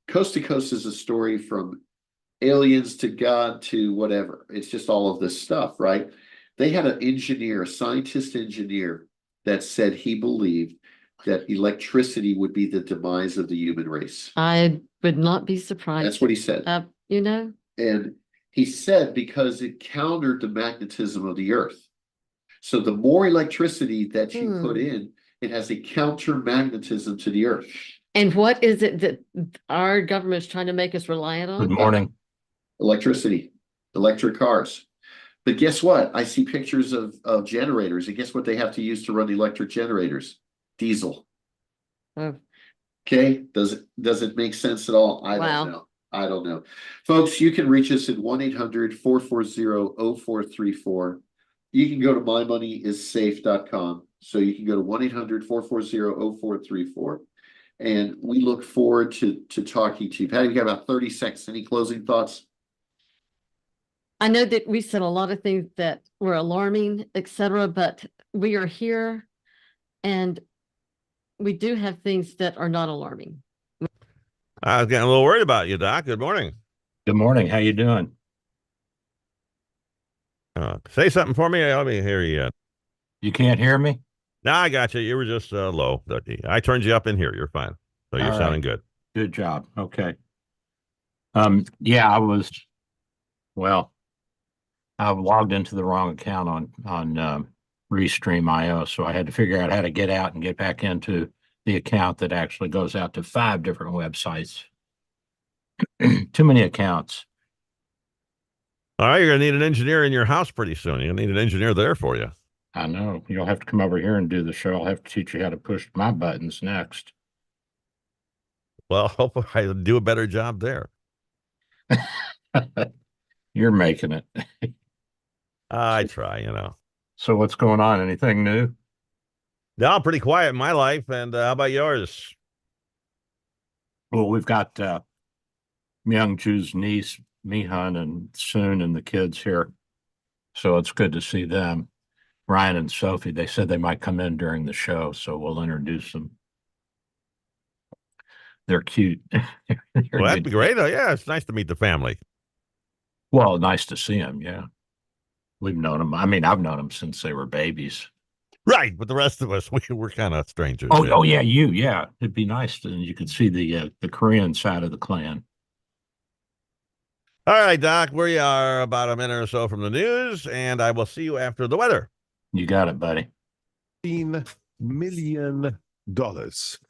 Coast to Coast is a story from aliens to God to whatever. It's just all of this stuff, right? They had an engineer, a scientist engineer, that said he believed that electricity would be the demise of the human race. I would not be surprised. That's what he said. And he said because it countered the magnetism of the earth. So the more electricity that you put in, it has a counter magnetism to the earth. And what is it that our government is trying to make us reliant on? Good morning. Electricity, electric cars. But guess what? I see pictures of generators, and guess what they have to use to run electric generators? Diesel. Oh. Okay. Does it make sense at all? I don't know. Folks, you can reach us at 1-800-440-0434. You can go to mymoneyissafe.com. So you can go to 1-800-440-0434. And we look forward to talking to you. Patty, we got about 30 seconds. Any closing thoughts? I know that we said a lot of things that were alarming, etc., but we are here and we do have things that are not alarming. I was getting a little worried about you, Doc. Good morning. Good morning. How you doing? Say something for me. Let me hear you. You can't hear me? No, I got you. You were just low. I turned you up in here. You're fine. So you're sounding good. Good job. Okay. Yeah, I logged into the wrong account on Restream.io, so I had to figure out how to get out and get back into the account that actually goes out to 5 different websites. Too many accounts. All right, you're going to need an engineer in your house pretty soon. You're going to need an engineer there for you. I know. You'll have to come over here and do the show. I'll have to teach you how to push my buttons next. Well, hopefully I'll do a better job there. You're making it. I try, So what's going on? Anything new? No, pretty quiet in my life. And how about yours? Well, we've got Myung Chu's niece, Mihan, and Soon, and the kids here. So it's good to see them. Ryan and Sophie, they said they might come in during the show, so we'll introduce them. They're cute. Well, that'd be great. Yeah, it's nice to meet the family. Well, nice to see them, yeah. We've known them. I mean, I've known them since they were babies. Right, but the rest of us, we're kind of strangers. Oh, yeah, yeah. It'd be nice to, you could see the Korean side of the clan. All right, Doc, we are about a minute or so from the news, and I will see you after the weather. You got it, buddy. $15 million.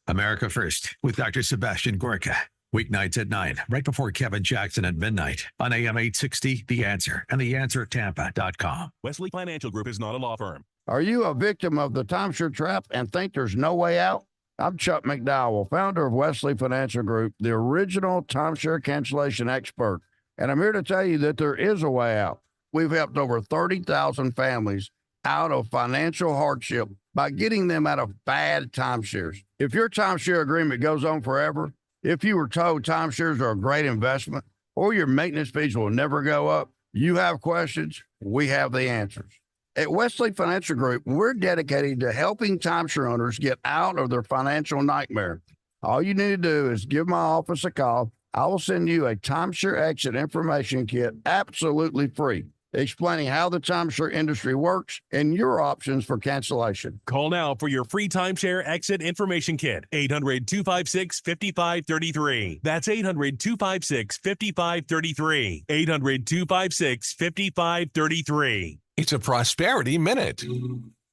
America First with Dr. Sebastian Gorka. Weeknights at 9, right before Kevin Jackson at midnight on AM 860, The Answer, and theanswertampa.com. Wesley Financial Group is not a law firm. Are you a victim of the timeshare trap and think there's no way out? I'm Chuck McDowell, founder of Wesley Financial Group, the original timeshare cancellation expert. And I'm here to tell you that there is a way out. We've helped over 30,000 families out of financial hardship by getting them out of bad timeshares. If your timeshare agreement goes on forever, if you were told timeshares are a great investment, or your maintenance fees will never go up, you have questions, we have the answers. At Wesley Financial Group, we're dedicated to helping timeshare owners get out of their financial nightmare. All you need to do is give my office a call. I will send you a timeshare exit information kit absolutely free, explaining how the timeshare industry works and your options for cancellation. Call now for your free timeshare exit information kit. 800-256-5533. That's 800-256-5533. 800-256-5533. It's a Prosperity Minute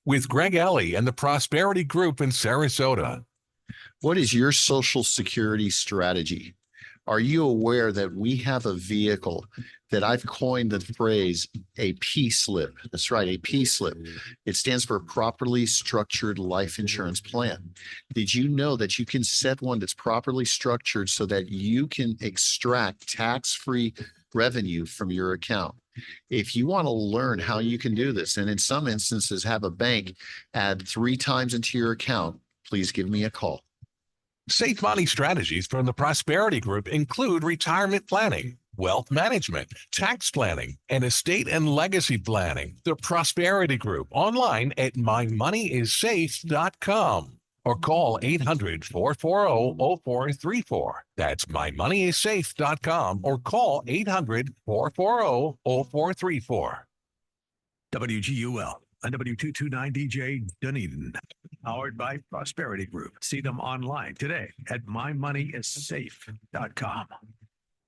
with Greg Alley and the Prosperity Group in Sarasota. What is your Social Security strategy? Are you aware that we have a vehicle that I've coined the phrase a P-slip? That's right, a P-slip. It stands for Properly Structured Life Insurance Plan. Did you know that you can set one that's properly structured so that you can extract tax-free revenue from your account? If you want to learn how you can do this, and in some instances have a bank add 3 times into your account, please give me a call. Safe money strategies from the Prosperity Group include retirement planning, wealth management, tax planning, and estate and legacy planning. The Prosperity Group online at mymoneyissafe.com. or call 800-440-0434. That's mymoneyissafe.com or call 800-440-0434. WGUL and W229DJ Dunedin. Powered by Prosperity Group. See them online today at mymoneyissafe.com.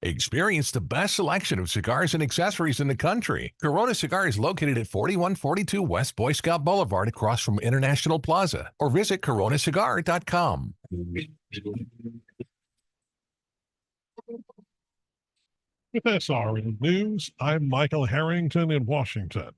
Experience the best selection of cigars and accessories in the country. Corona Cigar is located at 4142 West Boy Scout Boulevard across from International Plaza, or visit coronacigar.com. With SRN News, I'm Michael Harrington in Washington.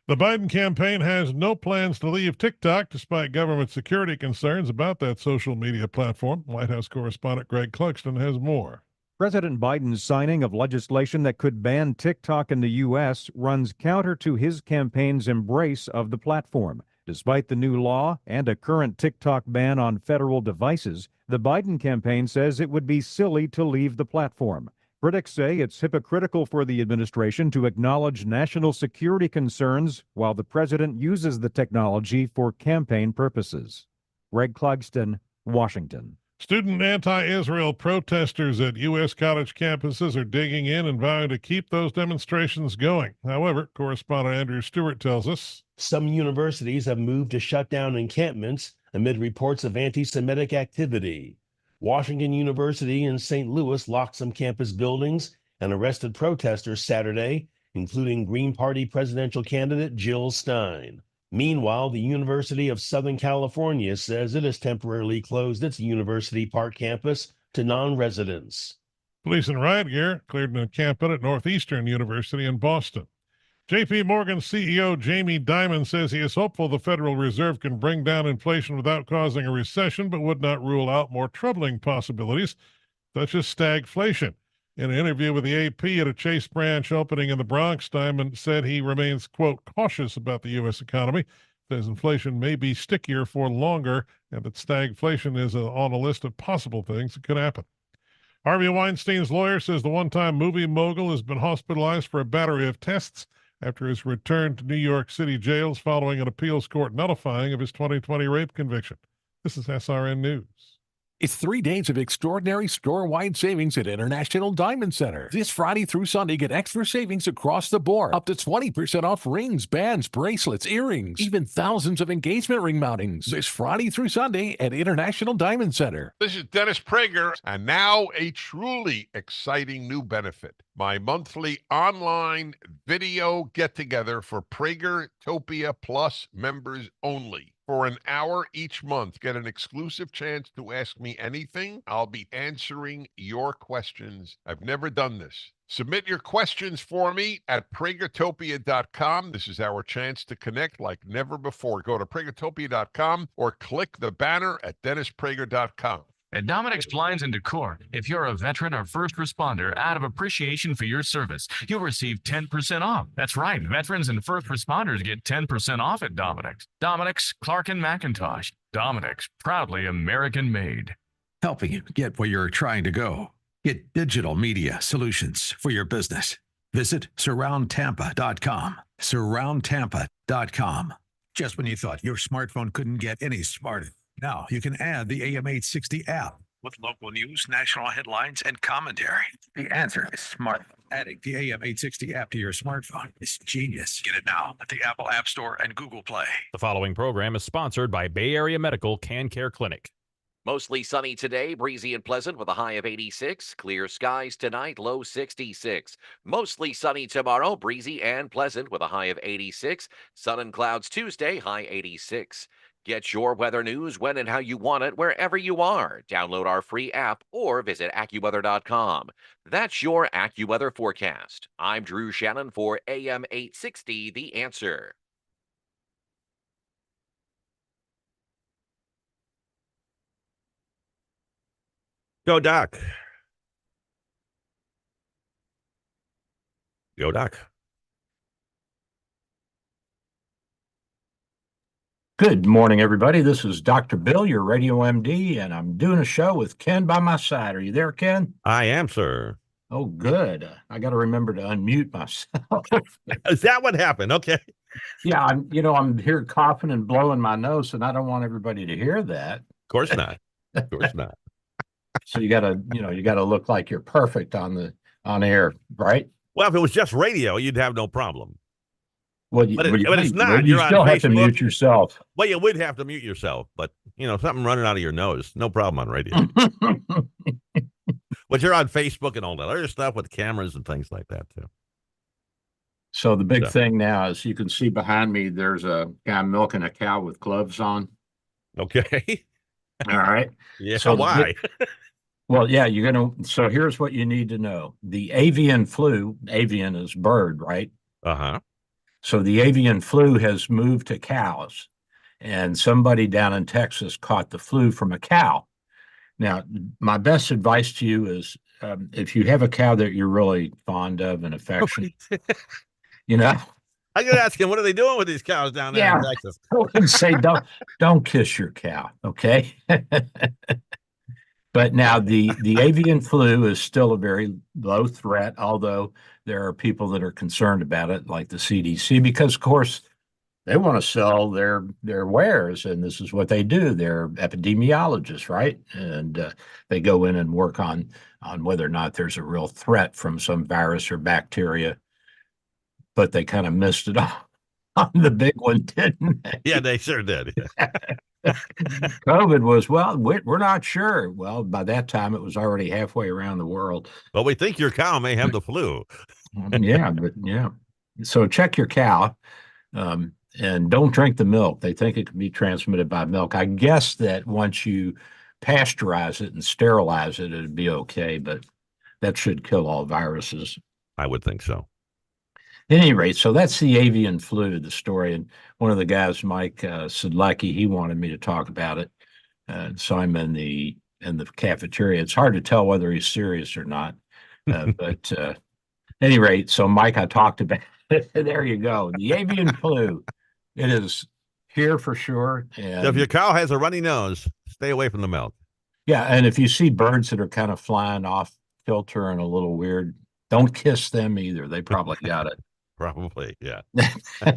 The Biden campaign has no plans to leave TikTok despite government security concerns about that social media platform. White House correspondent Greg Clugston has more. President Biden's signing of legislation that could ban TikTok in the U.S. runs counter to his campaign's embrace of the platform. Despite the new law and a current TikTok ban on federal devices, the Biden campaign says it would be silly to leave the platform. Critics say it's hypocritical for the administration to acknowledge national security concerns while the president uses the technology for campaign purposes. Greg Clugston, Washington. Student anti-Israel protesters at U.S. college campuses are digging in and vowing to keep those demonstrations going. However, correspondent Andrew Stewart tells us some universities have moved to shut down encampments amid reports of anti-Semitic activity. Washington University in St. Louis locked some campus buildings and arrested protesters Saturday, including Green Party presidential candidate Jill Stein. Meanwhile, the University of Southern California says it has temporarily closed its University Park campus to non-residents. Police in riot gear cleared an encampment at Northeastern University in Boston. J.P. Morgan CEO Jamie Dimon says he is hopeful the Federal Reserve can bring down inflation without causing a recession, but would not rule out more troubling possibilities, such as stagflation. In an interview with the AP at a Chase branch opening in the Bronx, Dimon said he remains, quote, cautious about the U.S. economy, says inflation may be stickier for longer, and that stagflation is on a list of possible things that could happen. Harvey Weinstein's lawyer says the one-time movie mogul has been hospitalized for a battery of tests after his return to New York City jails following an appeals court nullifying of his 2020 rape conviction. This is SRN News. It's 3 days of extraordinary store-wide savings at International Diamond Center. This Friday through Sunday, get extra savings across the board. Up to 20% off rings, bands, bracelets, earrings, even thousands of engagement ring mountings. This Friday through Sunday at International Diamond Center. This is Dennis Prager, and now a truly exciting new benefit. My monthly online video get-together for Pragertopia Plus members only. For an hour each month, get an exclusive chance to ask me anything. I'll be answering your questions. I've never done this. Submit your questions for me at Pragertopia.com. This is our chance to connect like never before. Go to Pragertopia.com or click the banner at DennisPrager.com. At Dominic's Blinds and Decor, if you're a veteran or first responder, out of appreciation for your service, you'll receive 10% off. That's right, veterans and first responders get 10% off at Dominic's. Dominic's, Clark and McIntosh. Dominic's, proudly American-made. Helping you get where you're trying to go. Get digital media solutions for your business. Visit surroundtampa.com. Surroundtampa.com. Just when you thought your smartphone couldn't get any smarter, now you can add the AM860 app with local news, national headlines, and commentary. The answer is smart. Adding the AM860 app to your smartphone is genius. Get it now at the Apple App Store and Google Play. The following program is sponsored by Bay Area Medical Can Care Clinic. Mostly sunny today, breezy and pleasant with a high of 86. Clear skies tonight, low 66. Mostly sunny tomorrow, breezy and pleasant with a high of 86. Sun and clouds Tuesday, high 86. Get your weather news when and how you want it wherever you are. Download our free app or visit AccuWeather.com. That's your AccuWeather forecast. I'm Drew Shannon for AM 860, The Answer. Go, Doc. Go, Doc. Good morning, everybody. This is Dr. Bill, your radio MD, and I'm doing a show with Ken by my side. Are you there, Ken? I am, sir. Oh, good. I got to remember to unmute myself. Is that what happened? Okay. Yeah, I'm here coughing and blowing my nose, and I don't want everybody to hear that. Of course not. Of course not. So you gotta look like you're perfect on air, right? Well, if it was just radio, you'd have no problem. Well, But it's not. You You're on still have to Facebook. mute yourself. Well, you would have to mute yourself, but something running out of your nose, no problem on radio. But you're on Facebook and all that other stuff with cameras and things like that too. So the big thing now is you can see behind me, there's a guy milking a cow with gloves on. Okay. All right. Yeah. So why? Well, yeah, so here's what you need to know. The avian flu, avian is bird, right? Uh-huh. So the avian flu has moved to cows, and somebody down in Texas caught the flu from a cow. Now, my best advice to you is if you have a cow that you're really fond of and affectionate, I could ask him, what are they doing with these cows down there in Texas? I would say don't kiss your cow, okay? But now the avian flu is still a very low threat, although there are people that are concerned about it, like the CDC, because of course they want to sell their wares, and this is what they do. They're epidemiologists, right? And they go in and work on whether or not there's a real threat from some virus or bacteria. But they kind of missed it on the big one, didn't they? Yeah, they sure did. COVID was, well, we're not sure. Well, by that time, it was already halfway around the world. But we think your cow may have the flu. Yeah. So check your cow and don't drink the milk. They think it can be transmitted by milk. I guess that once you pasteurize it and sterilize it, it'd be okay, but that should kill all viruses. I would think so. At any rate, so that's the avian flu, the story. And one of the guys, Mike Sidlecki, he wanted me to talk about it. So I'm in the cafeteria. It's hard to tell whether he's serious or not. But at any rate, so Mike, I talked about it. There you go. The avian flu. It is here for sure. And so if your cow has a runny nose, stay away from the milk. Yeah. And if you see birds that are kind of flying off kilter and a little weird, don't kiss them either. They probably got it. Probably, yeah. All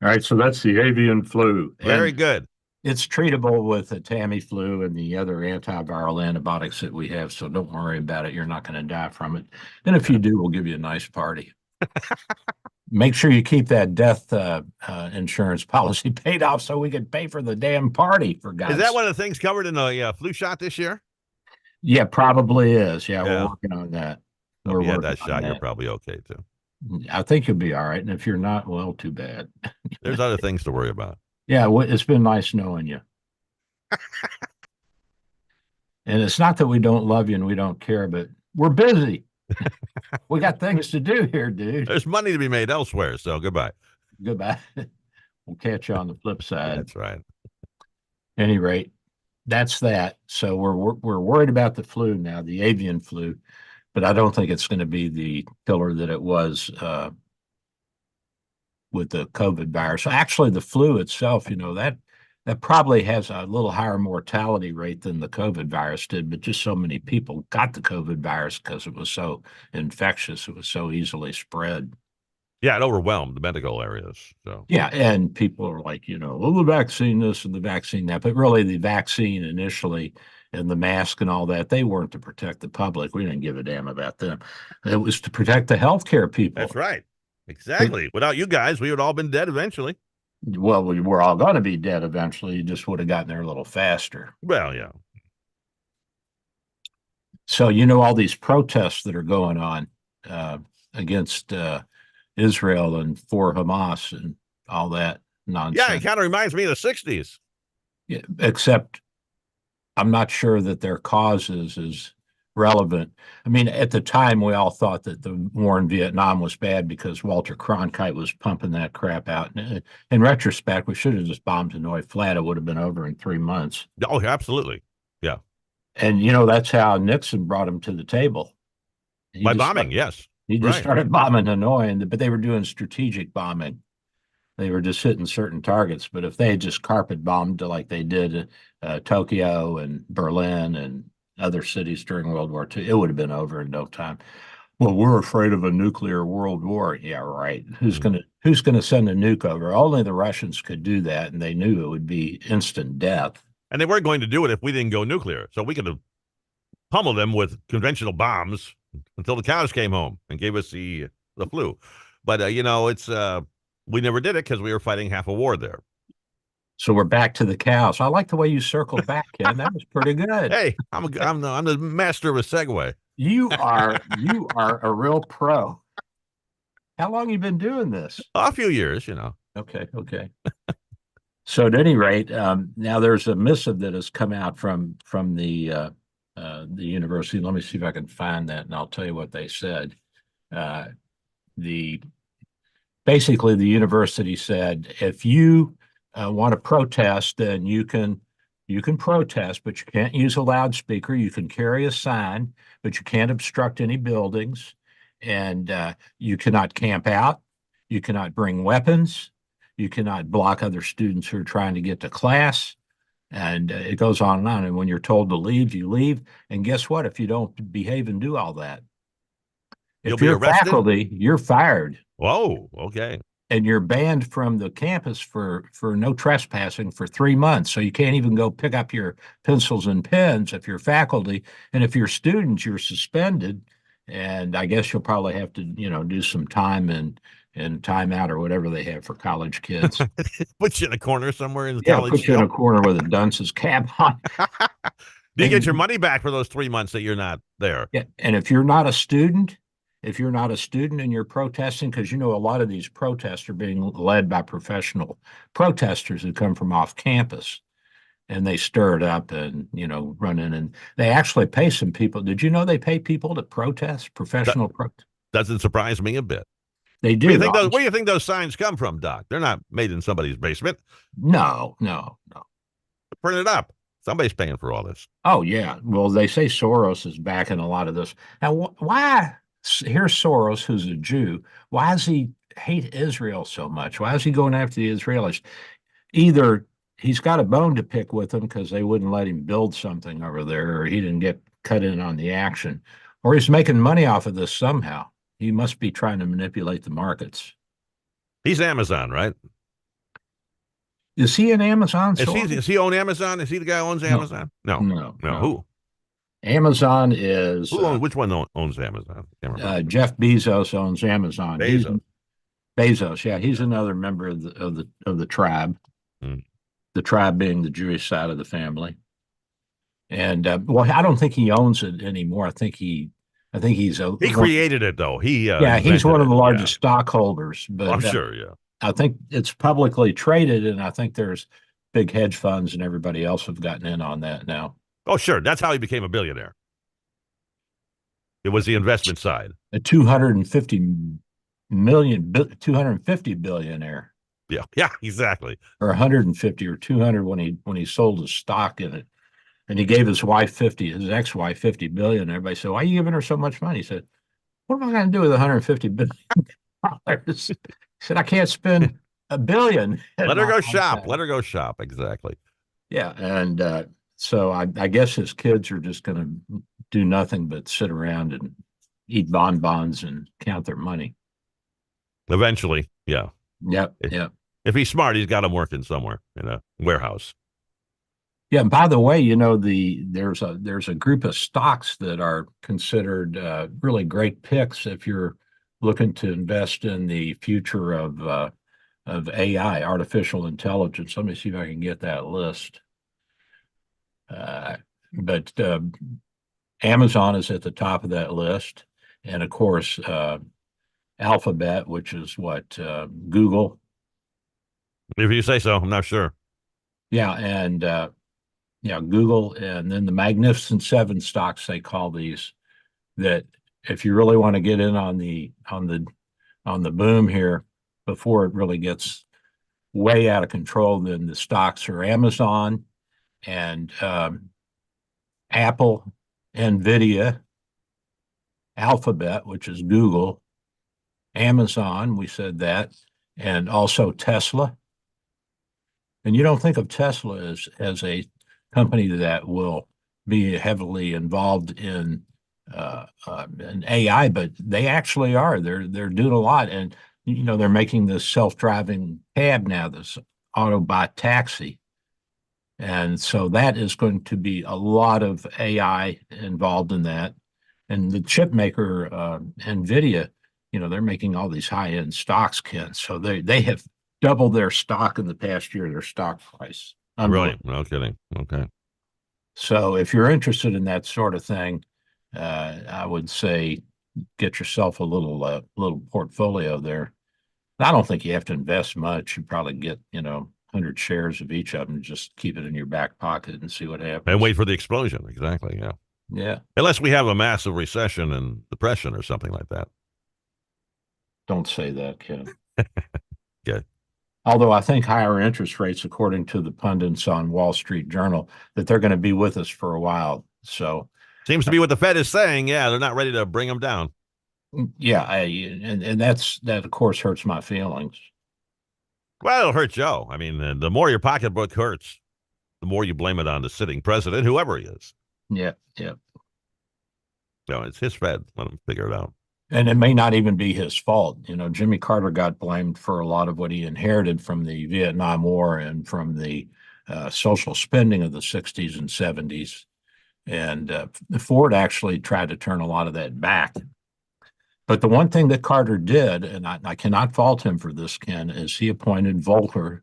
right, so that's the avian flu. Very good. It's treatable with the Tamiflu and the other antiviral antibiotics that we have, so don't worry about it. You're not going to die from it. And if you do, we'll give you a nice party. Make sure you keep that death insurance policy paid off so we can pay for the damn party, for God's sake. Is that one of the things covered in the flu shot this year? Yeah, probably is. Yeah, we're working on that. If you had that shot, you're probably okay, too. I think you'll be all right. And if you're not, well, too bad. There's other things to worry about. Yeah, it's been nice knowing you. And it's not that we don't love you and we don't care, but we're busy. We got things to do here, dude. There's money to be made elsewhere, so goodbye. Goodbye. We'll catch you on the flip side. That's right. At any rate, that's that. So we're worried about the flu now, the avian flu. But I don't think it's going to be the killer that it was with the COVID virus. Actually, the flu itself, that probably has a little higher mortality rate than the COVID virus did, but just so many people got the COVID virus because it was so infectious. It was so easily spread. Yeah, it overwhelmed the medical areas. So yeah, and people are like, well, the vaccine this and the vaccine that, but really the vaccine initially and the mask and all that, they weren't to protect the public. We didn't give a damn about them. It was to protect the healthcare people. That's right. Exactly. Without you guys, we would all been dead eventually. Well, we were all going to be dead eventually. You just would have gotten there a little faster. Well, yeah. So, all these protests that are going on against Israel and for Hamas and all that nonsense. Yeah, it kind of reminds me of the 60s. Yeah, except I'm not sure that their cause is relevant. I mean, at the time, we all thought that the war in Vietnam was bad because Walter Cronkite was pumping that crap out. And in retrospect, we should have just bombed Hanoi flat. It would have been over in 3 months. Oh, absolutely. Yeah. And, that's how Nixon brought him to the table. By bombing, yes. He just started bombing Hanoi, but they were doing strategic bombing. They were just hitting certain targets. But if they had just carpet bombed like they did Tokyo and Berlin and other cities during World War II, it would have been over in no time. Well, we're afraid of a nuclear world war. Yeah, right. Who's gonna send a nuke over? Only the Russians could do that, and they knew it would be instant death. And they weren't going to do it if we didn't go nuclear. So we could have pummeled them with conventional bombs until the cows came home and gave us the flu. But it's we never did it because we were fighting half a war there. So we're back to the cows. I like the way you circled back, Ken. That was pretty good. Hey, I'm the master of a segue. You are a real pro. How long you been doing this? A few years, Okay. So at any rate, now there's a missive that has come out from the university. Let me see if I can find that, and I'll tell you what they said. Basically the university said, if you want to protest, then you can protest, but you can't use a loudspeaker. You can carry a sign, but you can't obstruct any buildings, and you cannot camp out. You cannot bring weapons. You cannot block other students who are trying to get to class. And it goes on and on. And when you're told to leave, you leave. And guess what? If you don't behave and do all that, if you're faculty, you're fired. Whoa, okay. And you're banned from the campus for no trespassing for 3 months. So you can't even go pick up your pencils and pens if you're faculty. And if you're students, you're suspended. And I guess you'll probably have to, do some time and timeout or whatever they have for college kids. Put you in a corner somewhere in the college. Put you in a corner with a dunce's cap on. Do you get your money back for those 3 months that you're not there? Yeah. And if you're not a student and you're protesting, because a lot of these protests are being led by professional protesters who come from off campus, and they stir it up and run in, and they actually pay some people. Did you know they pay people to protest? Professional protest doesn't surprise me a bit. They do. Where do you think those signs come from, Doc? They're not made in somebody's basement. No. Print it up. Somebody's paying for all this. Oh yeah. Well, they say Soros is backing a lot of this. Now, why? Here's Soros, who's a Jew. Why does he hate Israel so much? Why is he going after the Israelis? Either he's got a bone to pick with them because they wouldn't let him build something over there, or he didn't get cut in on the action, or he's making money off of this somehow. He must be trying to manipulate the markets. He's Amazon, right? Is he an Amazon? Is he own Amazon? Is he the guy who owns Amazon? No. Who? Amazon is which one owns Amazon? Jeff Bezos owns Amazon. Bezos. Yeah, he's another member of the tribe. The tribe being the Jewish side of the family. And I don't think he owns it anymore. I think he's he created it though. He's one of the largest stockholders. But I'm sure, yeah. I think it's publicly traded, and I think there's big hedge funds and everybody else have gotten in on that now. Oh, sure. That's how he became a billionaire. It was the investment side. A 250 billionaire. Yeah, exactly. Or 150 or 200 when he sold his stock in it. And he gave his ex-wife 50 billion. Everybody said, "Why are you giving her so much money?" He said, "What am I going to do with 150 billion dollars?" He said, "I can't spend $1 billion." Let her go shop. Let her go shop. Exactly. Yeah. And so I guess his kids are just going to do nothing but sit around and eat bonbons and count their money. Eventually. Yeah. Yep. If he's smart, he's got them working somewhere in a warehouse. Yeah. And by the way, there's a group of stocks that are considered really great picks if you're looking to invest in the future of AI, artificial intelligence. Let me see if I can get that list. But Amazon is at the top of that list, and of course, Alphabet, which is what Google. If you say so, I'm not sure. Yeah, and Google, and then the Magnificent Seven stocks they call these. That if you really want to get in on the boom here before it really gets way out of control, then the stocks are Amazon and Apple, Nvidia, Alphabet, which is Google, Amazon, we said that, and also Tesla. And you don't think of Tesla as a company that will be heavily involved in AI, but they actually are. They're doing a lot, and they're making this self-driving cab now, this Autobot taxi, and so that is going to be a lot of AI involved in that. And the chip maker, NVIDIA, they're making all these high-end stocks, Ken. So they have doubled their stock in the past year, their stock price. Really? No kidding. Okay. So if you're interested in that sort of thing, I would say get yourself a little portfolio there. I don't think you have to invest much. You probably get, 100 shares of each of them, just keep it in your back pocket and see what happens. And wait for the explosion. Exactly. Yeah. Yeah. Unless we have a massive recession and depression or something like that. Don't say that, Ken. Good. Although I think higher interest rates, according to the pundits on Wall Street Journal, that they're going to be with us for a while. So seems to be what the Fed is saying. Yeah, they're not ready to bring them down. Yeah, and that of course hurts my feelings. Well, it'll hurt Joe. I mean, the more your pocketbook hurts, the more you blame it on the sitting president, whoever he is. Yeah, yeah. No, it's his Fed. Let him figure it out. And it may not even be his fault. Jimmy Carter got blamed for a lot of what he inherited from the Vietnam War and from the social spending of the 60s and 70s. And Ford actually tried to turn a lot of that back. But the one thing that Carter did, and I cannot fault him for this, Ken, is he appointed Volcker.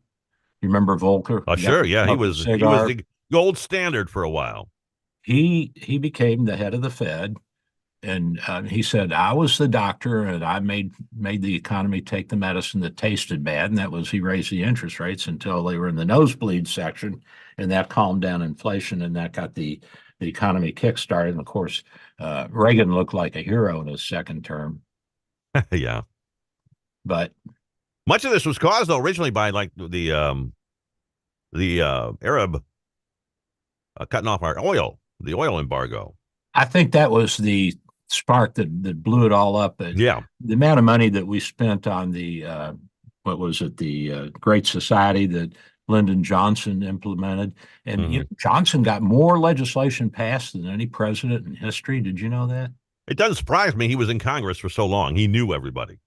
You remember Volcker? Oh, sure. Yeah, he was the gold standard for a while. He became the head of the Fed. And he said, I was the doctor and I made the economy take the medicine that tasted bad. And that was he raised the interest rates until they were in the nosebleed section. And that calmed down inflation and that got the economy kickstarted. And of course, Reagan looked like a hero in his second term. Yeah. But much of this was caused, though, originally by like the Arab cutting off our oil, the oil embargo. I think that was the spark that blew it all up. Yeah. The amount of money that we spent on the, the Great Society that Lyndon Johnson implemented. And Johnson got more legislation passed than any president in history. Did you know that? It doesn't surprise me. He was in Congress for so long. He knew everybody.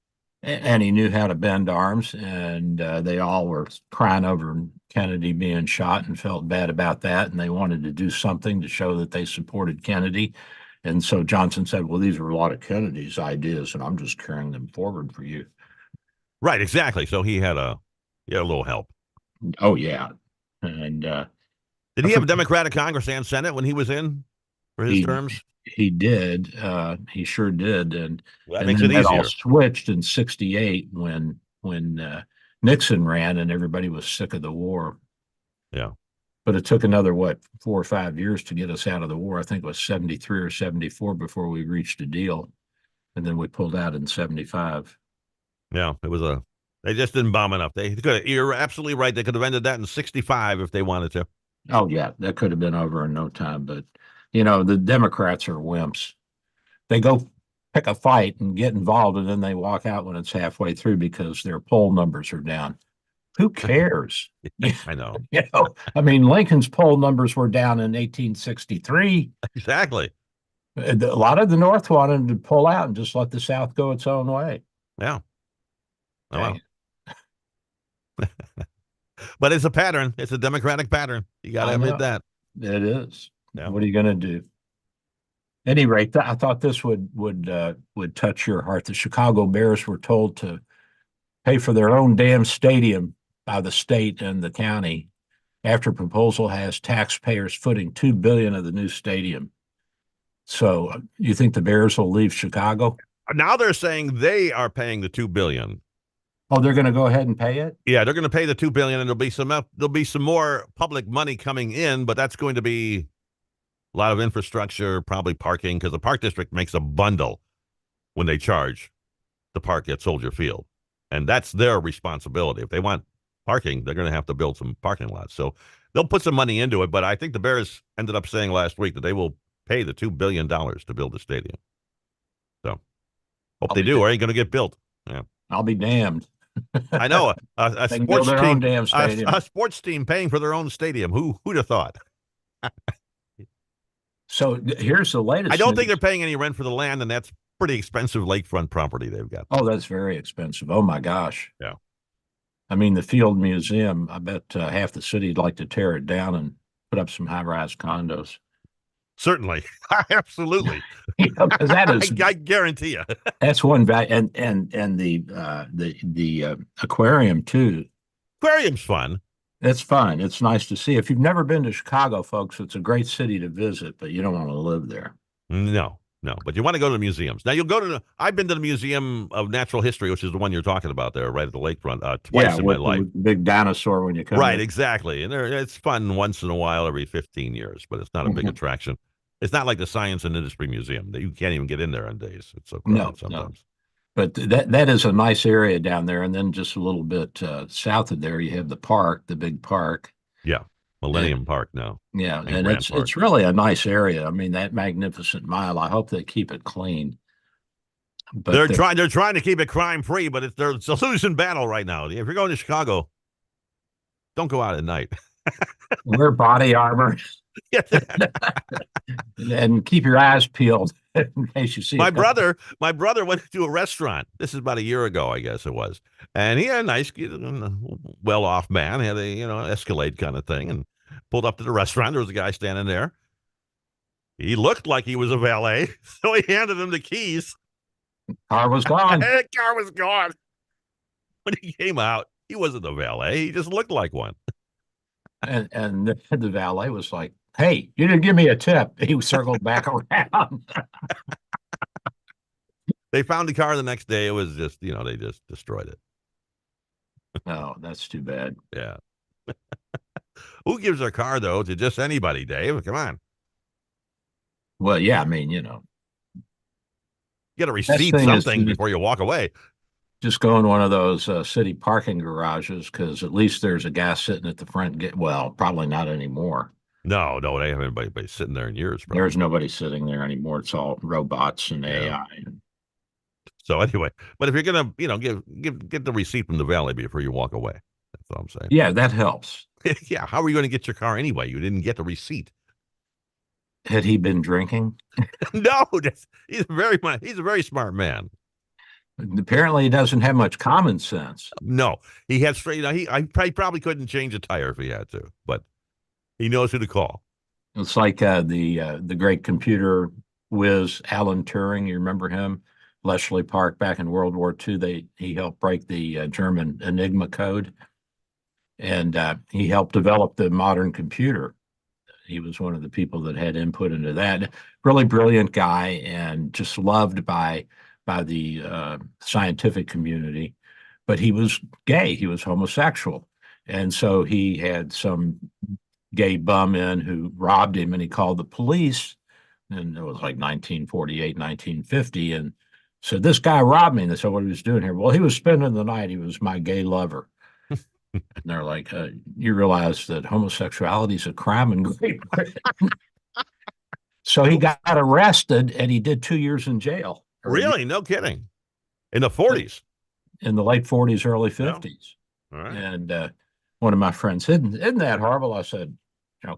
And he knew how to bend arms. And they all were crying over Kennedy being shot and felt bad about that. And they wanted to do something to show that they supported Kennedy. And so Johnson said, well, these are a lot of Kennedy's ideas, and I'm just carrying them forward for you. Right, exactly. So he had a little help. Oh, yeah. And did he have a Democratic Congress and Senate when he was in for his terms? He did. He sure did. And that makes it easier. It all switched in '68 when Nixon ran and everybody was sick of the war. Yeah. But it took another, 4 or 5 years to get us out of the war. I think it was 73 or 74 before we reached a deal. And then we pulled out in 75. Yeah, they just didn't bomb enough. You're absolutely right. They could have ended that in 65 if they wanted to. Oh, yeah, that could have been over in no time. But, the Democrats are wimps. They go pick a fight and get involved, and then they walk out when it's halfway through because their poll numbers are down. Who cares? I know. I mean, Lincoln's poll numbers were down in 1863. Exactly. A lot of the North wanted to pull out and just let the South go its own way. Yeah. Oh, wow. But it's a pattern. It's a Democratic pattern. You got to admit that. It is. Yeah. What are you going to do? At any rate, I thought this would touch your heart. The Chicago Bears were told to pay for their own damn stadium by the state and the county after proposal has taxpayers footing $2 billion of the new stadium. So you think the Bears will leave Chicago? Now they're saying they are paying the $2 billion. Oh, they're going to go ahead and pay it? Yeah, they're going to pay the $2 billion, and there'll be some more public money coming in, but that's going to be a lot of infrastructure, probably parking, because the Park District makes a bundle when they charge to park at Soldier Field. And that's their responsibility. If they want parking, they're going to have to build some parking lots. So they'll put some money into it. But I think the Bears ended up saying last week that they will pay the $2 billion to build the stadium. So hope they do, or ain't going to get built. Yeah, I'll be damned. I know a sports team paying for their own stadium. Who'd have thought? So here's the latest. I don't think news. they're paying any rent for the land, and that's pretty expensive lakefront property they've got. Oh, that's very expensive. Oh my gosh. Yeah. I mean, the Field Museum, I bet half the city'd like to tear it down and put up some high-rise condos. Certainly. Absolutely. Because that is, I guarantee you. that's one value. And the aquarium too. Aquarium's fun. It's fun. It's nice to see. If you've never been to Chicago, folks, it's a great city to visit, but you don't want to live there. No, but you want to go to the museums. Now you'll go to I've been to the Museum of Natural History, which is the one you're talking about there, right at the lakefront, twice in my life. With the big dinosaur when you come Right, in. exactly. And it's fun once in a while, every 15 years, but it's not a big attraction. It's not like the Science and Industry Museum that you can't even get in there on days. It's so crowded sometimes. But that is a nice area down there. And then just a little bit south of there, you have the park, the big park. Yeah, Millennium Park now. Yeah, and Grand Park. it's really a nice area. I mean, that Magnificent Mile, I hope they keep it clean. But they're trying to keep it crime free, but it's a losing battle right now. If you're going to Chicago, don't go out at night. Wear body armor. And keep your eyes peeled in case you see my brother went to a restaurant. This is about a year ago, I guess it was, and he had a nice, well-off man. He had a Escalade kind of thing, and pulled up to the restaurant. There was a guy standing there. He looked like he was a valet, so he handed him the keys. Car was gone. The car was gone. When he came out, he wasn't a valet. He just looked like one. And the valet was like, "Hey, you didn't give me a tip." He circled back around. They found the car the next day. It was just, they just destroyed it. Oh, that's too bad. Yeah. Who gives their car, though, to just anybody, Dave? Come on. Well, yeah, I mean, Get a receipt, something before you walk away. Just go in one of those city parking garages, because at least there's a guy sitting at the front gate. Well, probably not anymore. No, they haven't anybody sitting there in years. Probably. There's nobody sitting there anymore. It's all robots and AI. So anyway, but if you're gonna, get the receipt from the valet before you walk away. That's all I'm saying. Yeah, that helps. Yeah, how are you going to get your car anyway? You didn't get the receipt. Had he been drinking? No, he's a very smart man. Apparently, he doesn't have much common sense. No, he had straight. He probably couldn't change a tire if he had to, but he knows who to call. It's like the great computer whiz Alan Turing. You remember him? Bletchley Park back in World War II. He helped break the German Enigma code, and he helped develop the modern computer. He was one of the people that had input into that. Really brilliant guy, and just loved by the scientific community. But he was gay. He was homosexual, and so he had some gay bum in who robbed him, and he called the police. And it was like 1948, 1950, and said, "This guy robbed me." And they said, "What he was doing here?" "Well, he was spending the night. He was my gay lover." And they're like, "You realize that homosexuality is a crime in Great Britain?" So he got arrested, and he did 2 years in jail. Really? No kidding. In the 40s? In the late 40s, early 50s. All right. And one of my friends said, "Isn't that horrible?" I said,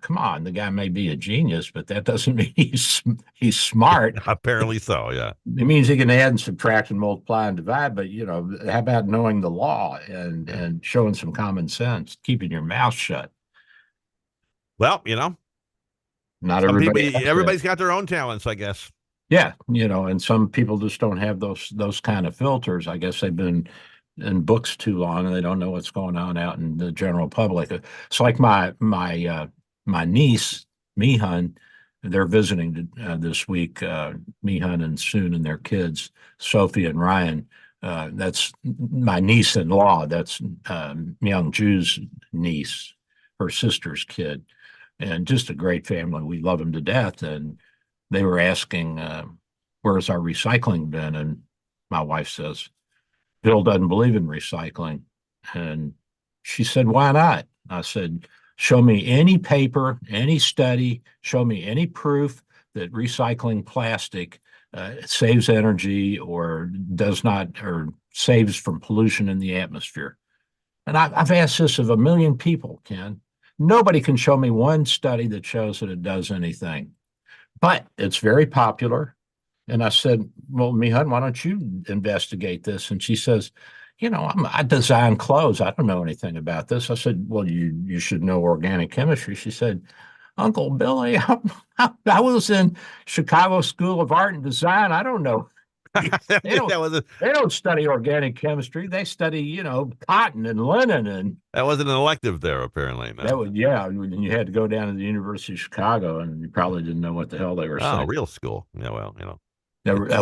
come on, the guy may be a genius, but that doesn't mean he's smart. Apparently so, yeah. It means he can add and subtract and multiply and divide, but how about knowing the law and showing some common sense, keeping your mouth shut? Well, not everybody. Everybody's got their own talents, I guess. Yeah, and some people just don't have those kind of filters. I guess they've been in books too long and they don't know what's going on out in the general public. It's like my niece, Mihun, they're visiting this week, Mihun and Soon and their kids, Sophie and Ryan. That's my niece-in-law. That's Myung Ju's niece, her sister's kid, and just a great family. We love them to death. And they were asking, where's our recycling bin? And my wife says, Bill doesn't believe in recycling. And she said, why not? I said, show me any paper, any study, show me any proof that recycling plastic saves energy or does not, or saves from pollution in the atmosphere. And I've asked this of a million people, Ken. Nobody can show me one study that shows that it does anything. but it's very popular. And I said, well, Mihan, why don't you investigate this? And she says, I design clothes. I don't know anything about this. I said, well, you should know organic chemistry. She said, Uncle Billy, I was in Chicago School of Art and Design. I don't know. They don't study organic chemistry. They study, cotton and linen, and that wasn't an elective there, apparently. No. that was, yeah. And you had to go down to the University of Chicago, and you probably didn't know what the hell they were saying. Real school. Yeah, well,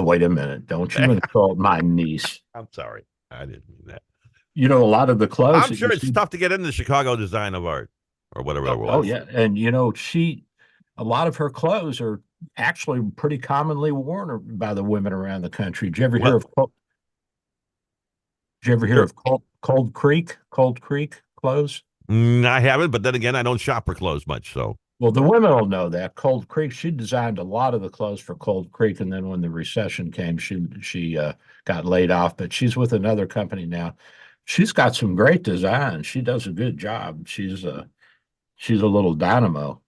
Wait a minute! Don't you insult my niece? I'm sorry, I didn't mean that. A lot of the clothes. I'm sure it's tough to get into the Chicago Design of Art or whatever that was. Oh yeah, and a lot of her clothes are actually pretty commonly worn by the women around the country. Did you ever hear of Cold Creek clothes? I haven't, but then again, I don't shop for clothes much. So, well, the women will know that Cold Creek. She designed a lot of the clothes for Cold Creek, and then when the recession came, she got laid off. But she's with another company now. She's got some great designs. She does a good job. She's a little dynamo.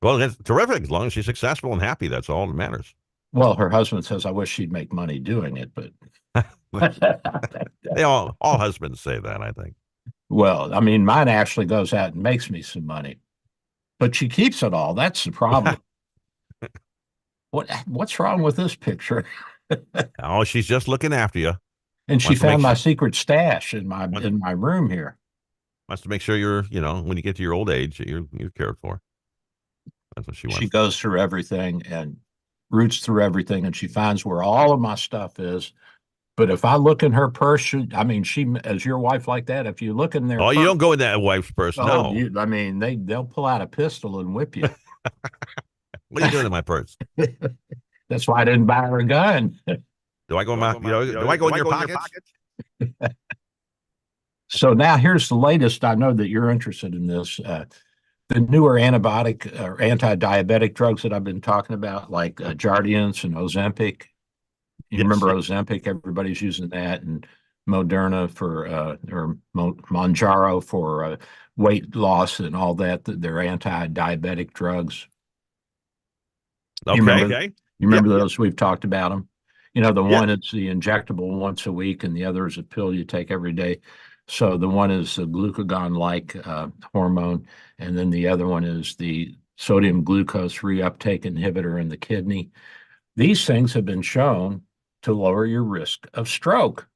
Well, that's terrific. As long as she's successful and happy, that's all that matters. Well, her husband says, I wish she'd make money doing it, but they all husbands say that, I think. Well, I mean, mine actually goes out and makes me some money, but she keeps it all. That's the problem. What's wrong with this picture? Oh, she's just looking after you. And she found my secret stash in my room here. Wants to make sure you're, when you get to your old age, you're cared for. That's what she wants. She goes through everything and roots through everything, and she finds where all of my stuff is. But if I look in her purse, she, as your wife like that, if you look in there. Oh, you don't go in that wife's purse, no. They'll pull out a pistol and whip you. What are you doing in my purse? That's why I didn't buy her a gun. Do I go in your pockets? So now here's the latest. I know that you're interested in this. The newer antibiotic or anti-diabetic drugs that I've been talking about, like Jardiance and Ozempic. You remember Ozempic? Everybody's using that, and Moderna or Mounjaro for weight loss and all that. They're anti-diabetic drugs. Okay. You remember those? We've talked about them. The one is the injectable once a week, and the other is a pill you take every day. So the one is a glucagon-like hormone, and then the other one is the sodium glucose reuptake inhibitor in the kidney. These things have been shown to lower your risk of stroke.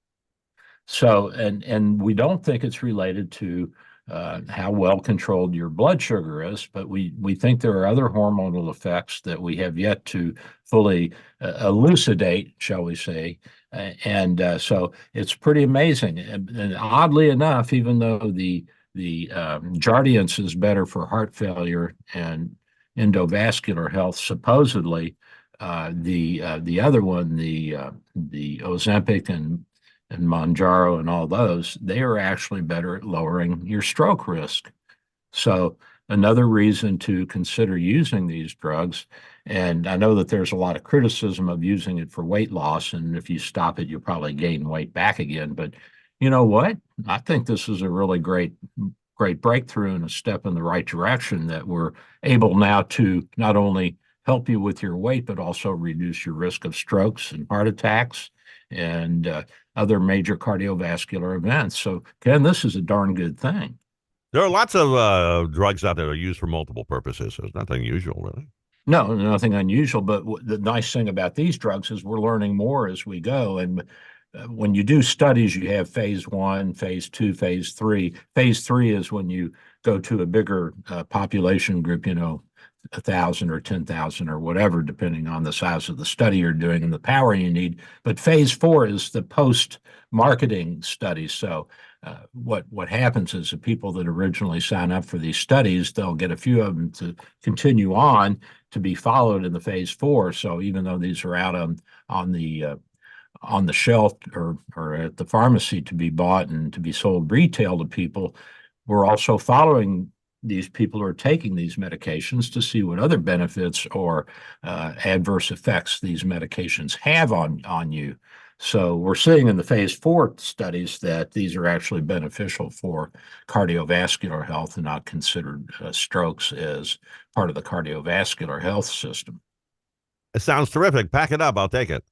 So, and we don't think it's related to how well controlled your blood sugar is, but we think there are other hormonal effects that we have yet to fully elucidate, shall we say. So it's pretty amazing. And oddly enough, even though the Jardiance is better for heart failure and endovascular health, supposedly, the other one, the Ozempic and Mounjaro and all those, they are actually better at lowering your stroke risk. So another reason to consider using these drugs. And I know that there's a lot of criticism of using it for weight loss, and if you stop it, you'll probably gain weight back again. But you know what? I think this is a really great breakthrough and a step in the right direction, that we're able now to not only help you with your weight, but also reduce your risk of strokes and heart attacks and other major cardiovascular events. So, Ken, this is a darn good thing. There are lots of drugs out there that are used for multiple purposes. So it's nothing unusual, really. No, nothing unusual. But the nice thing about these drugs is we're learning more as we go. And when you do studies, you have phase 1, phase 2, phase 3. Phase 3 is when you go to a bigger population group, 1,000 or 10,000 or whatever, depending on the size of the study you're doing and the power you need. But phase 4 is the post-marketing study. So what happens is the people that originally sign up for these studies, they'll get a few of them to continue on to be followed in the phase 4. So even though these are out on the shelf or at the pharmacy to be bought and to be sold retail to people, we're also following these people who are taking these medications to see what other benefits or adverse effects these medications have on you. So we're seeing in the phase 4 studies that these are actually beneficial for cardiovascular health and not considered strokes as part of the cardiovascular health system. It sounds terrific. Pack it up. I'll take it.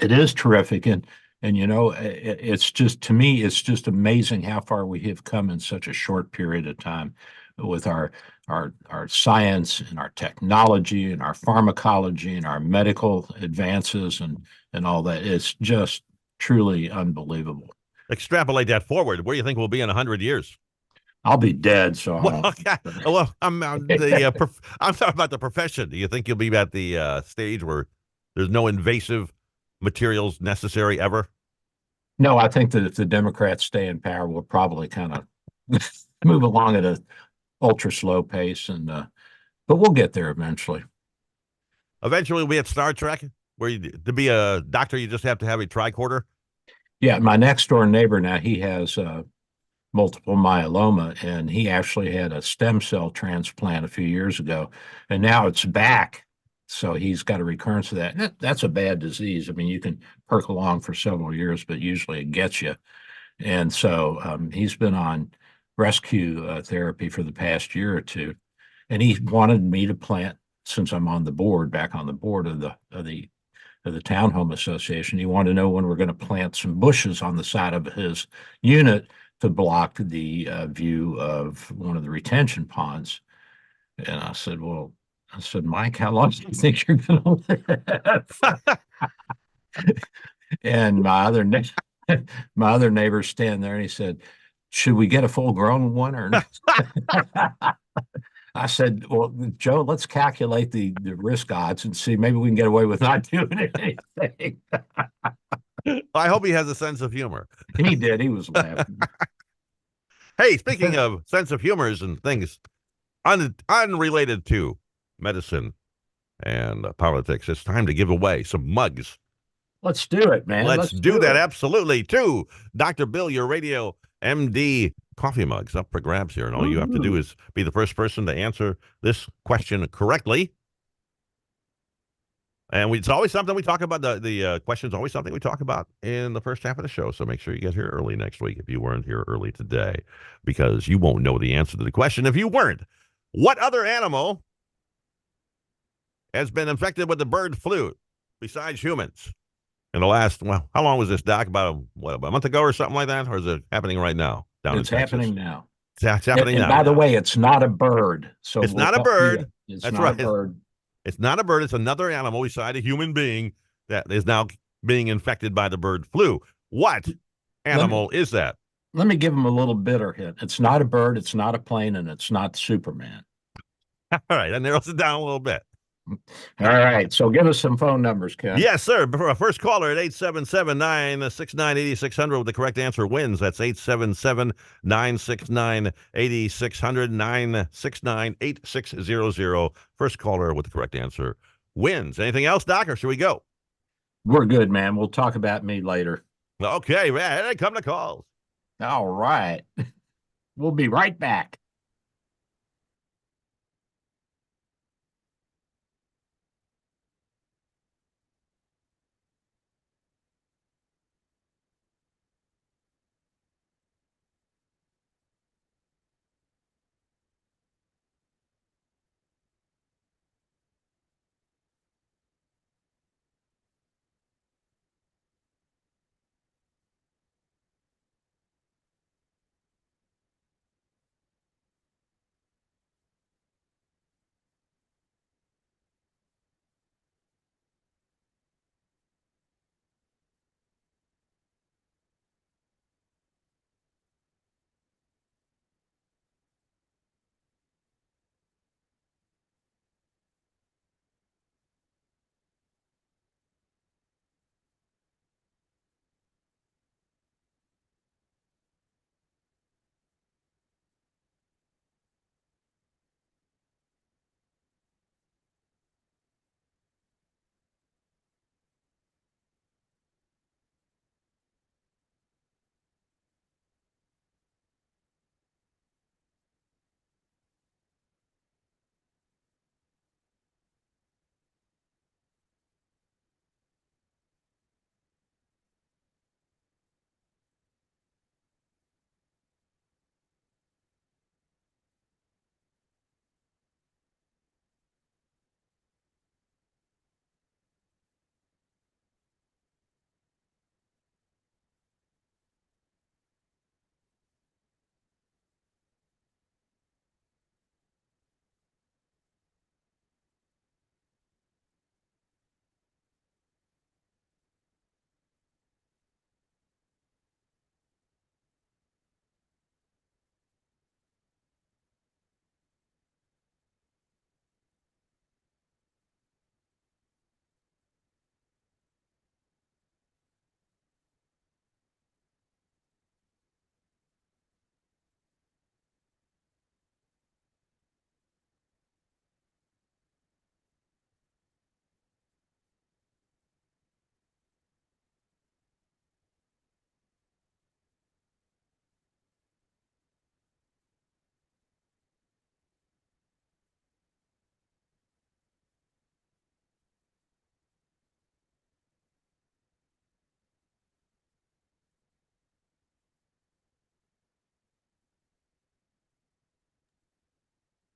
It is terrific. And you know, it's just, to me, it's just amazing how far we have come in such a short period of time with our science and our technology and our pharmacology and our medical advances and all that. It's just truly unbelievable. Extrapolate that forward. Where do you think we'll be in 100 years? I'll be dead, so I Well, won't. okay. Well, I'm I'm talking about the profession. Do you think you'll be at the stage where there's no invasive materials necessary ever? No, I think that if the Democrats stay in power, we'll probably kind of move along at a ultra slow pace, and but we'll get there eventually. Eventually, we'll be at Star Trek, where to be a doctor, you just have to have a tricorder. Yeah, my next door neighbor now, he has multiple myeloma, and he actually had a stem cell transplant a few years ago, and now it's back. So he's got a recurrence of that. That's a bad disease. I mean, you can perk along for several years, but usually it gets you. And so he's been on rescue therapy for the past year or two, and he wanted me to plant, since I'm on the board, back on the board of the townhome association. He wanted to know when we're going to plant some bushes on the side of his unit to block the view of one of the retention ponds. And I said, well, Mike, how long do you think you're going to live? And my other neighbor standing there, and he said, should we get a full grown one or not? I said, well, Joe, let's calculate the risk odds and see, maybe we can get away with not doing anything. I hope he has a sense of humor. He did. He was laughing. Hey, speaking of sense of humors and things unrelated to medicine and politics, it's time to give away some mugs. Let's do it, man. Let's do that. Absolutely. To Dr. Bill, your radio MD coffee mugs up for grabs here. And all you have to do is be the first person to answer this question correctly. And it's always something we talk about. The question's always something we talk about in the first half of the show. So make sure you get here early next week if you weren't here early today, because you won't know the answer to the question if you weren't. What other animal has been infected with the bird flu besides humans in the last, well, how long was this, Doc? About a month ago or something like that? Or is it happening right now down in Texas? It's happening now. It's happening now. And by the way, it's not a bird. So it's not a bird. It's That's not right. a bird. It's not a bird. It's another animal beside a human being that is now being infected by the bird flu. What animal is that? Let me give him a little bitter hint. It's not a bird. It's not a plane, and it's not Superman. All right. That narrows it down a little bit. All right. So give us some phone numbers, Ken. Yes, sir. For a first caller at 877-969-8600 with the correct answer wins. That's 877-969-8600, 969-8600. First caller with the correct answer wins. Anything else, Doc, or should we go? We're good, man. We'll talk about me later. Okay, man. Here come the calls. All right. We'll be right back.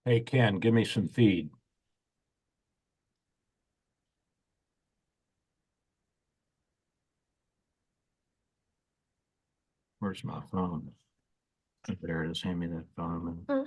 Hey, Ken, give me some feed. Where's my phone? There it is. Hand me that phone.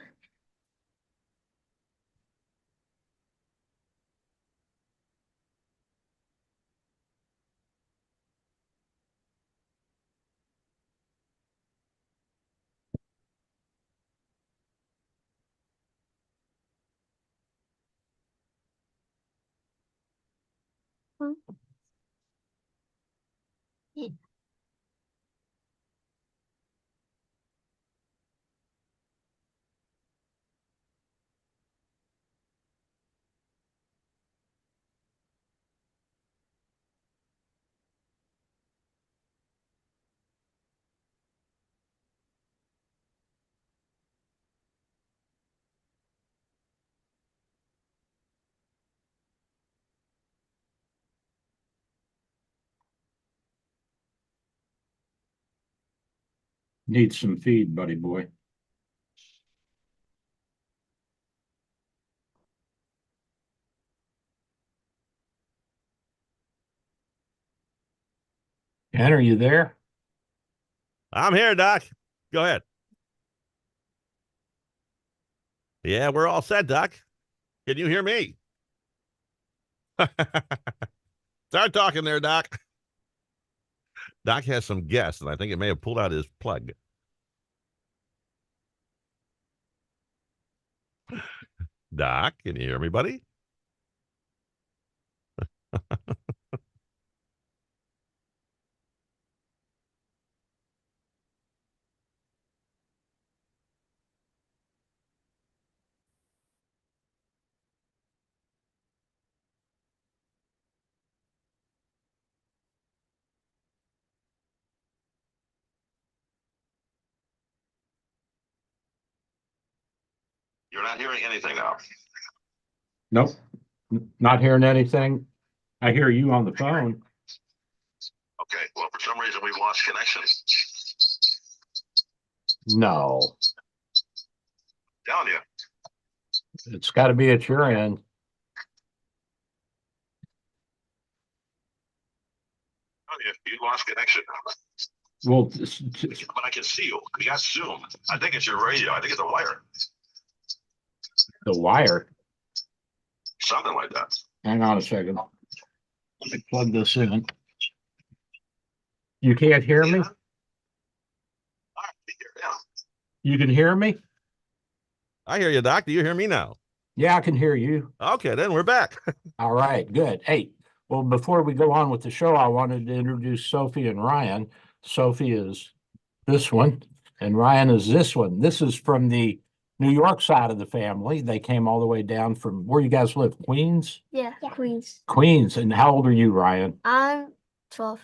Need some feed, buddy boy. Ken, are you there? I'm here, Doc. Go ahead. Yeah, we're all set, Doc. Can you hear me? Start talking there, Doc. Doc has some guests, and I think it may have pulled out his plug. Doc, can you hear me, buddy? You're not hearing anything now. Nope. Not hearing anything. I hear you on the phone. Okay. Well, for some reason we've lost connection. No. Telling you. It's got to be at your end. Telling you lost connection. Well, but I can see you. You got Zoom. I think it's your radio. I think it's a wire. The wire. Something like that. Hang on a second. Let me plug this in. You can't hear me? You can hear me? I hear you, Doc. Do you hear me now? Yeah, I can hear you. Okay, then we're back. All right, good. Hey, well, before we go on with the show, I wanted to introduce Sophie and Ryan. Sophie is this one, and Ryan is this one. This is from the New York side of the family. They came all the way down from where you guys live, Queens? Yeah, Queens. Queens. And how old are you, Ryan? I'm 12.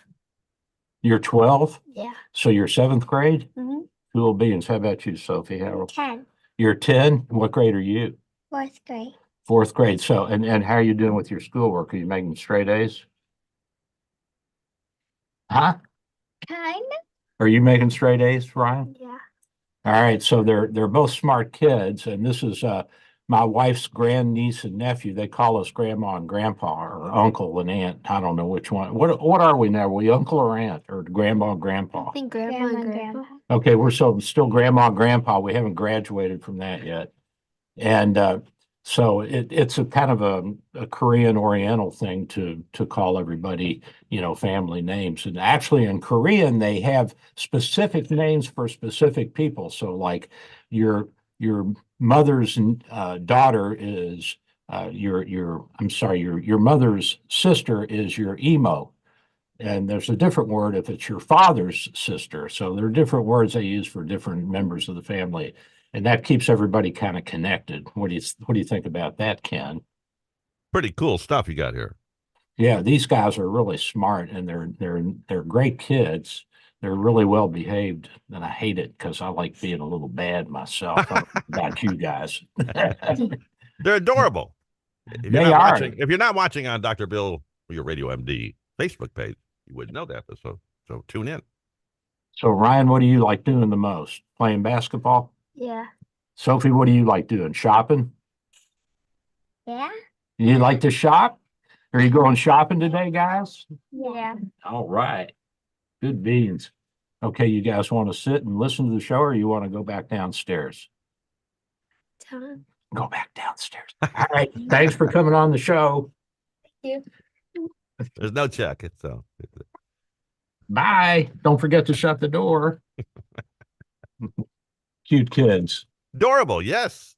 You're 12? Yeah. So you're seventh grade? Mm-hmm. Cool beans. How about you, Sophie? How 10. You're 10? What grade are you? 4th grade. Fourth grade. So, and how are you doing with your schoolwork? Are you making straight A's? Huh? Kind of. Are you making straight A's, Ryan? Yeah. All right. So they're both smart kids, and this is my wife's grandniece and nephew. They call us grandma and grandpa, or uncle and aunt. I don't know which one. What are we now? Are we uncle or aunt, or grandma and grandpa? I think grandma and grandpa. Okay, we're still grandma and grandpa. We haven't graduated from that yet. And so it's a kind of a Korean Oriental thing to call everybody, family names. And actually in Korean, they have specific names for specific people. So like your mother's daughter is your mother's sister is your emo. And there's a different word if it's your father's sister. So there are different words they use for different members of the family. And that keeps everybody kind of connected. What do you think about that, Ken? Pretty cool stuff you got here. Yeah, these guys are really smart, and they're great kids. They're really well behaved, and I hate it because I like being a little bad myself. I don't know about you guys. They're adorable. If you're not watching on Dr. Bill or your Radio MD Facebook page, you wouldn't know that. So tune in. So Ryan, what do you like doing the most? Playing basketball? Yeah. Sophie, what do you like doing? Shopping? Yeah. You like to shop? Are you going shopping today, guys? Yeah. All right. Good beans. Okay, you guys want to sit and listen to the show, or you want to go back downstairs? Tom. Go back downstairs. All right. Thanks for coming on the show. Thank you. There's no check. So Bye. Don't forget to shut the door. Cute kids. adorable. Yes.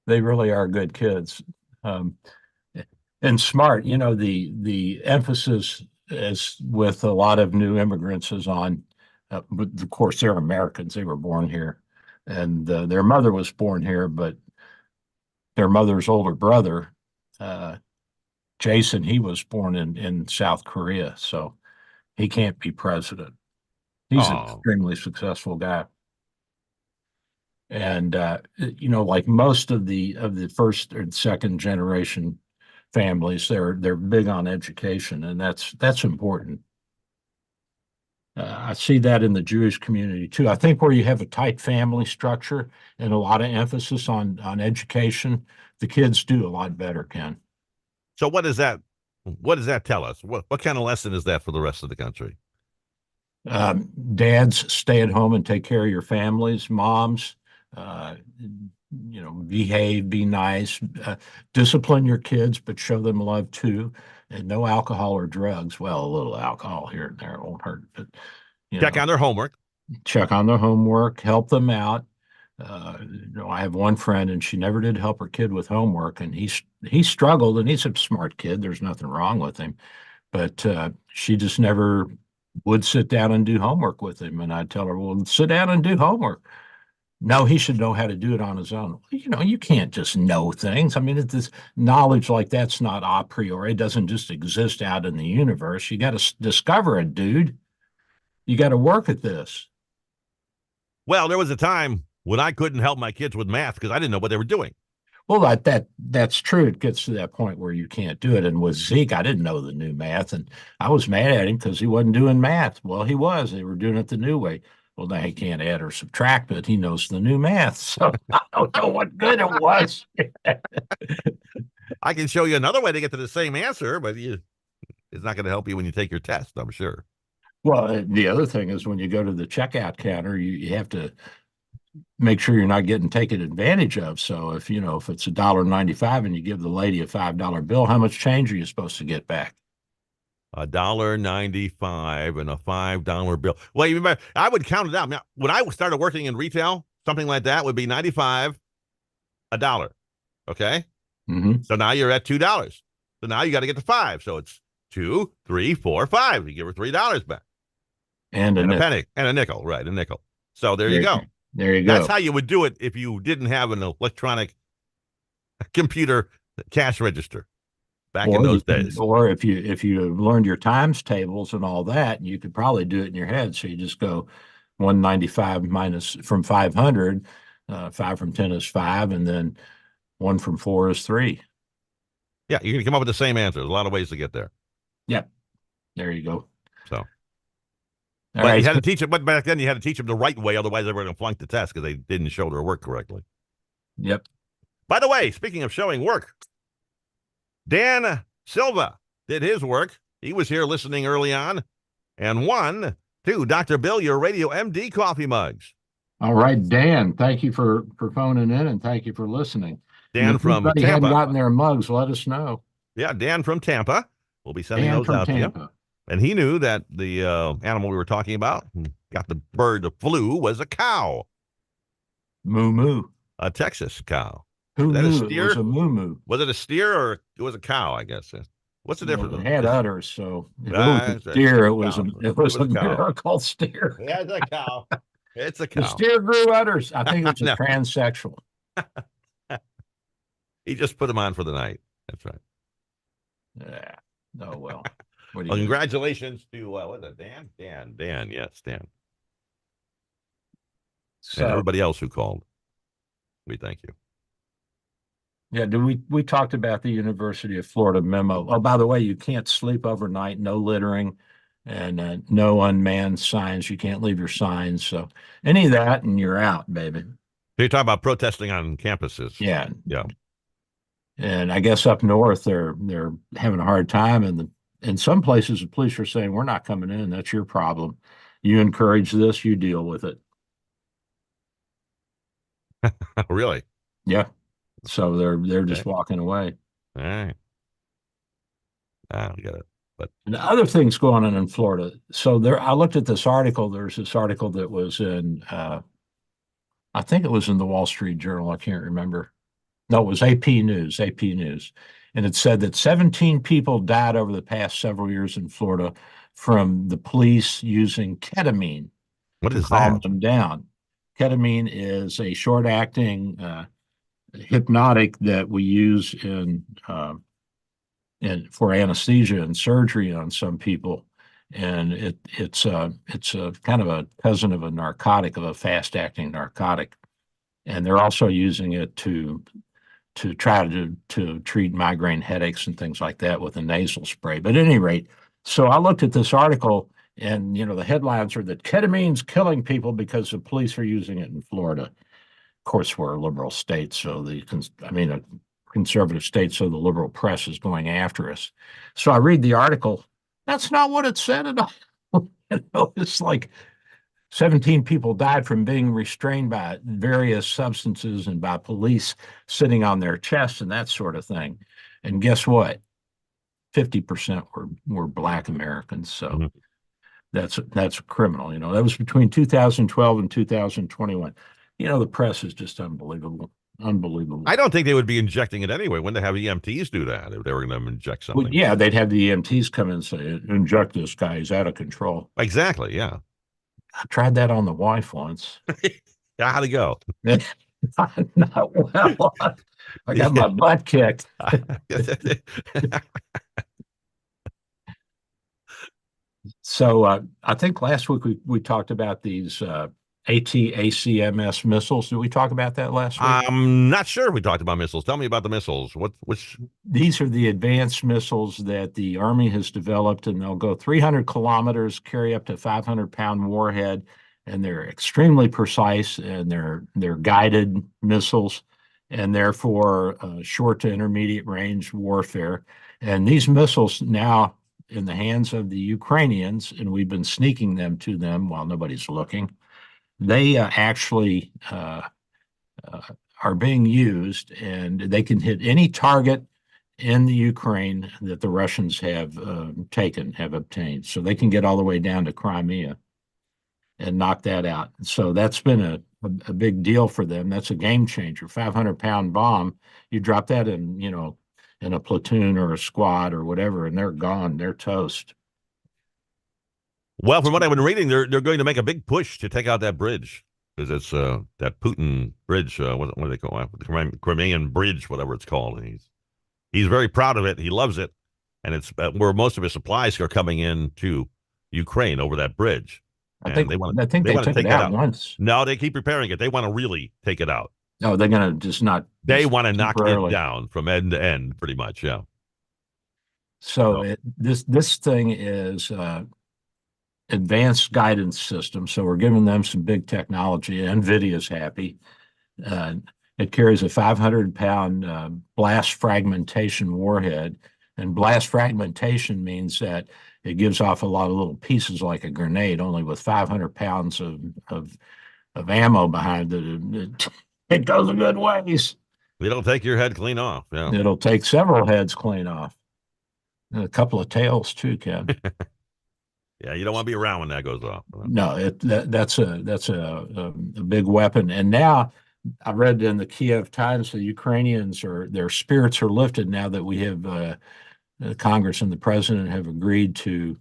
They really are good kids. Um, and smart. You know, the emphasis is with a lot of new immigrants is on, but of course they're Americans. They were born here, and their mother was born here, but their mother's older brother, Jason, he was born in South Korea, so he can't be president. He's an extremely successful guy. And you know, like most of the first and second generation families, they're big on education, and that's important. I see that in the Jewish community too. I think where you have a tight family structure and a lot of emphasis on education, the kids do a lot better, Ken. So what does that tell us? What kind of lesson is that for the rest of the country? Dads, stay at home and take care of your families. Moms, you know, behave, be nice, discipline your kids, but show them love too. And no alcohol or drugs. Well, a little alcohol here and there won't hurt, but check on their homework. Check on their homework, help them out. You know, I have one friend, and she never did help her kid with homework, and he struggled, and he's a smart kid. There's nothing wrong with him, but she just never would sit down and do homework with him. And I'd tell her, well, sit down and do homework. No, he should know how to do it on his own. You know, you can't just know things. I mean, this knowledge like that's not a priori. It doesn't just exist out in the universe. You got to discover it, dude. You got to work at this. Well, there was a time when I couldn't help my kids with math because I didn't know what they were doing. Well, that's true. It gets to that point where you can't do it. And with Zeke, I didn't know the new math, and I was mad at him because he wasn't doing math. Well, he was. They were doing it the new way. Well, now he can't add or subtract, but he knows the new math. So I don't know what good it was. I can show you another way to get to the same answer, but it's not going to help you when you take your test, I'm sure. Well, the other thing is when you go to the checkout counter, you have to make sure you're not getting taken advantage of. So if it's $1.95 and you give the lady a $5 bill, how much change are you supposed to get back? $1.95 and a $5 bill. Well, you remember, I would count it out. Now, when I started working in retail, something like that would be 95, $1. Okay. Mm-hmm. So now you're at $2. So now you got to get to 5. So it's 2, 3, 4, 5. You give her $3 back. And a penny and a nickel. Right. A nickel. So there you go. There you go. That's how you would do it if you didn't have an electronic computer cash register back in those days. Or if you learned your times tables and all that, you could probably do it in your head. So you just go 195 minus from 500, 5 from 10 is 5, and then 1 from 4 is 3. Yeah, you're going to come up with the same answer. There's a lot of ways to get there. Yep. There you go. So. But you had to teach them. But back then, you had to teach them the right way. Otherwise, they were going to flunk the test because they didn't show their work correctly. Yep. By the way, speaking of showing work, Dan Silva did his work. He was here listening early on and won 2 Dr. Bill, your Radio MD coffee mugs. All right, Dan. Thank you for phoning in and thank you for listening. Dan from Tampa. Hadn't gotten their mugs, let us know. Yeah, Dan from Tampa. We'll be sending those out to you. And he knew that the animal we were talking about, got the bird flu, was a cow. Moo moo. A Texas cow. Who knew a steer? It was a moo moo. Was it a steer or it was a cow, I guess? What's the difference? It had udders, so if it was a steer, it was a miracle steer. Yeah, it's a cow. It's a cow. The steer grew udders. I think it's a transsexual. He just put them on for the night. That's right. Yeah. Oh, well. Well, congratulations to, what is it, Dan? Dan, yes, Dan. So, and everybody else who called. We thank you. Yeah, we talked about the University of Florida memo. Oh, by the way, you can't sleep overnight, no littering, and no unmanned signs. You can't leave your signs. So any of that, and you're out, baby. So you're talking about protesting on campuses. Yeah. Yeah. And I guess up north they're having a hard time, and in some places the police are saying, we're not coming in. That's your problem. You encourage this, you deal with it. Really? Yeah. So they're just walking away. All right. I get it. But and other things going on in Florida. So I looked at this article. There's this article that was in I think it was in the Wall Street Journal. I can't remember. No, it was AP News, AP News. And it said that 17 people died over the past several years in Florida from the police using ketamine to calm them down. Ketamine is a short-acting hypnotic that we use for anesthesia and surgery on some people. And it's a kind of a cousin of a narcotic, of a fast-acting narcotic. And they're also using it to try to treat migraine headaches and things like that with a nasal spray. But at any rate, so I looked at this article, and the headlines are that ketamine's killing people because the police are using it in Florida. Of course, we're a liberal state, so a conservative state, so the liberal press is going after us. So I read the article. That's not what it said at all. It's like 17 people died from being restrained by various substances and by police sitting on their chests and that sort of thing. And guess what? 50% were Black Americans. So that's criminal. That was between 2012 and 2021. The press is just unbelievable. Unbelievable. I don't think they would be injecting it anyway. When they have EMTs do that, if they were going to inject something. Well, yeah, they'd have the EMTs come in and say, inject this guy. He's out of control. Exactly. Yeah. I tried that on the wife once. Yeah, how'd it go? Not well. I got my butt kicked. So I think last week we talked about these ATACMS missiles. Did we talk about that last week? I'm not sure if we talked about missiles. Tell me about the missiles. Which? These are the advanced missiles that the Army has developed, and they'll go 300 kilometers, carry up to 500-pound warhead, and they're extremely precise, and they're guided missiles, and therefore short to intermediate range warfare. And these missiles now in the hands of the Ukrainians, and we've been sneaking them to them while nobody's looking. They actually are being used, and they can hit any target in the Ukraine that the Russians have obtained. So they can get all the way down to Crimea and knock that out. So that's been a big deal for them. That's a game changer. 500-pound bomb, you drop that in a platoon or a squad or whatever, and they're gone. They're toast. Well, from what I've been reading, they're going to make a big push to take out that bridge, because it's that Putin bridge. What do they call it? The Crimean Bridge, whatever it's called. And he's very proud of it. He loves it, and it's where most of his supplies are coming in to Ukraine over that bridge. I think they took it out once. No, they keep repairing it. They want to really take it out. No, they're going to just not. They want to knock it down from end to end, pretty much. Yeah. So this thing is advanced guidance system. So we're giving them some big technology. NVIDIA's happy. It carries a 500-pound blast fragmentation warhead. And blast fragmentation means that it gives off a lot of little pieces like a grenade, only with 500 pounds of ammo behind it. It goes a good ways. It'll take your head clean off. Yeah. It'll take several heads clean off. And a couple of tails too, Ken. Yeah, you don't want to be around when that goes off. No, that's a big weapon. And now I read in the Kiev Times, the Ukrainians their spirits are lifted now that we have Congress and the president have agreed to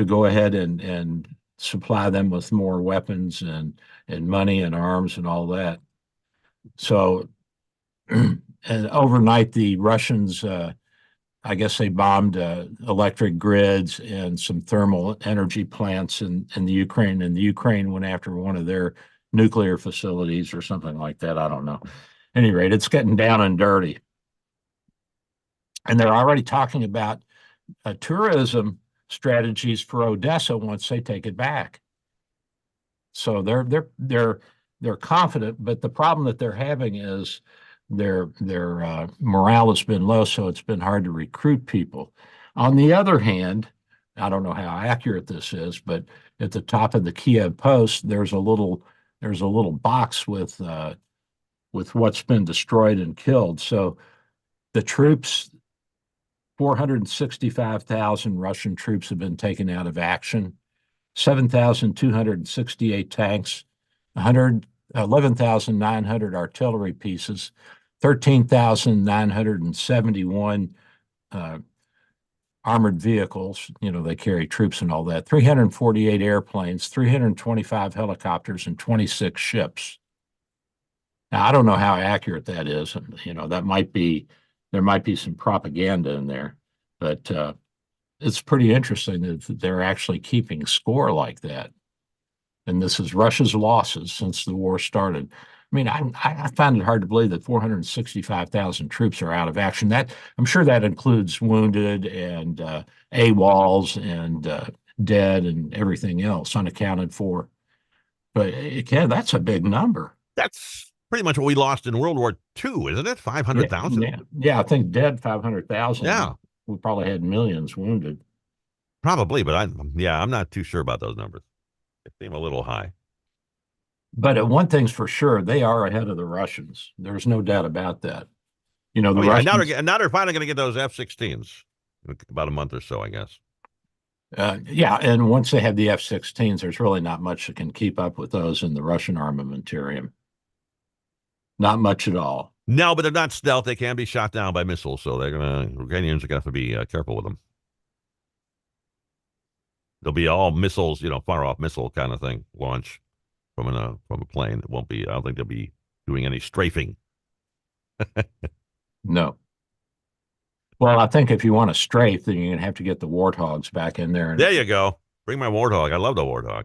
go ahead and supply them with more weapons and money and arms and all that. So, and overnight the Russians, I guess they bombed electric grids and some thermal energy plants in the Ukraine, and the Ukraine went after one of their nuclear facilities or something like that. I don't know. At any rate, it's getting down and dirty. And they're already talking about tourism strategies for Odessa once they take it back. So they're confident, but the problem that they're having is their morale has been low, so it's been hard to recruit people. On the other hand, I don't know how accurate this is, but at the top of the Kiev Post, there's a little box with what's been destroyed and killed. So the troops, 465,000 Russian troops have been taken out of action, 7,268 tanks, 11,900 artillery pieces, 13,971 armored vehicles. They carry troops and all that, 348 airplanes, 325 helicopters, and 26 ships. Now, I don't know how accurate that is. There might be some propaganda in there, but it's pretty interesting that they're actually keeping score like that. And this is Russia's losses since the war started. I mean, I find it hard to believe that 465,000 troops are out of action. That I'm sure that includes wounded and AWOLs and dead and everything else unaccounted for. But again, that's a big number. That's pretty much what we lost in World War II, isn't it? 500,000? Yeah, I think dead 500,000. Yeah. We probably had millions wounded. Probably, but I'm not too sure about those numbers. They seem a little high. But one thing's for sure, they are ahead of the Russians. There's no doubt about that. The Russians. Now they're finally going to get those F-16s in about a month or so, I guess. Yeah, and once they have the F-16s, there's really not much that can keep up with those in the Russian armamentarium. Not much at all. No, but they're not stealth. They can be shot down by missiles, so Ukrainians are going to have to be careful with them. They'll be all missiles, far off missile kind of thing, launch from a plane. It won't be. I don't think they'll be doing any strafing. No. Well, I think if you want to strafe, then you're going to have to get the warthogs back in there. There you go. Bring my warthog. I love the warthog.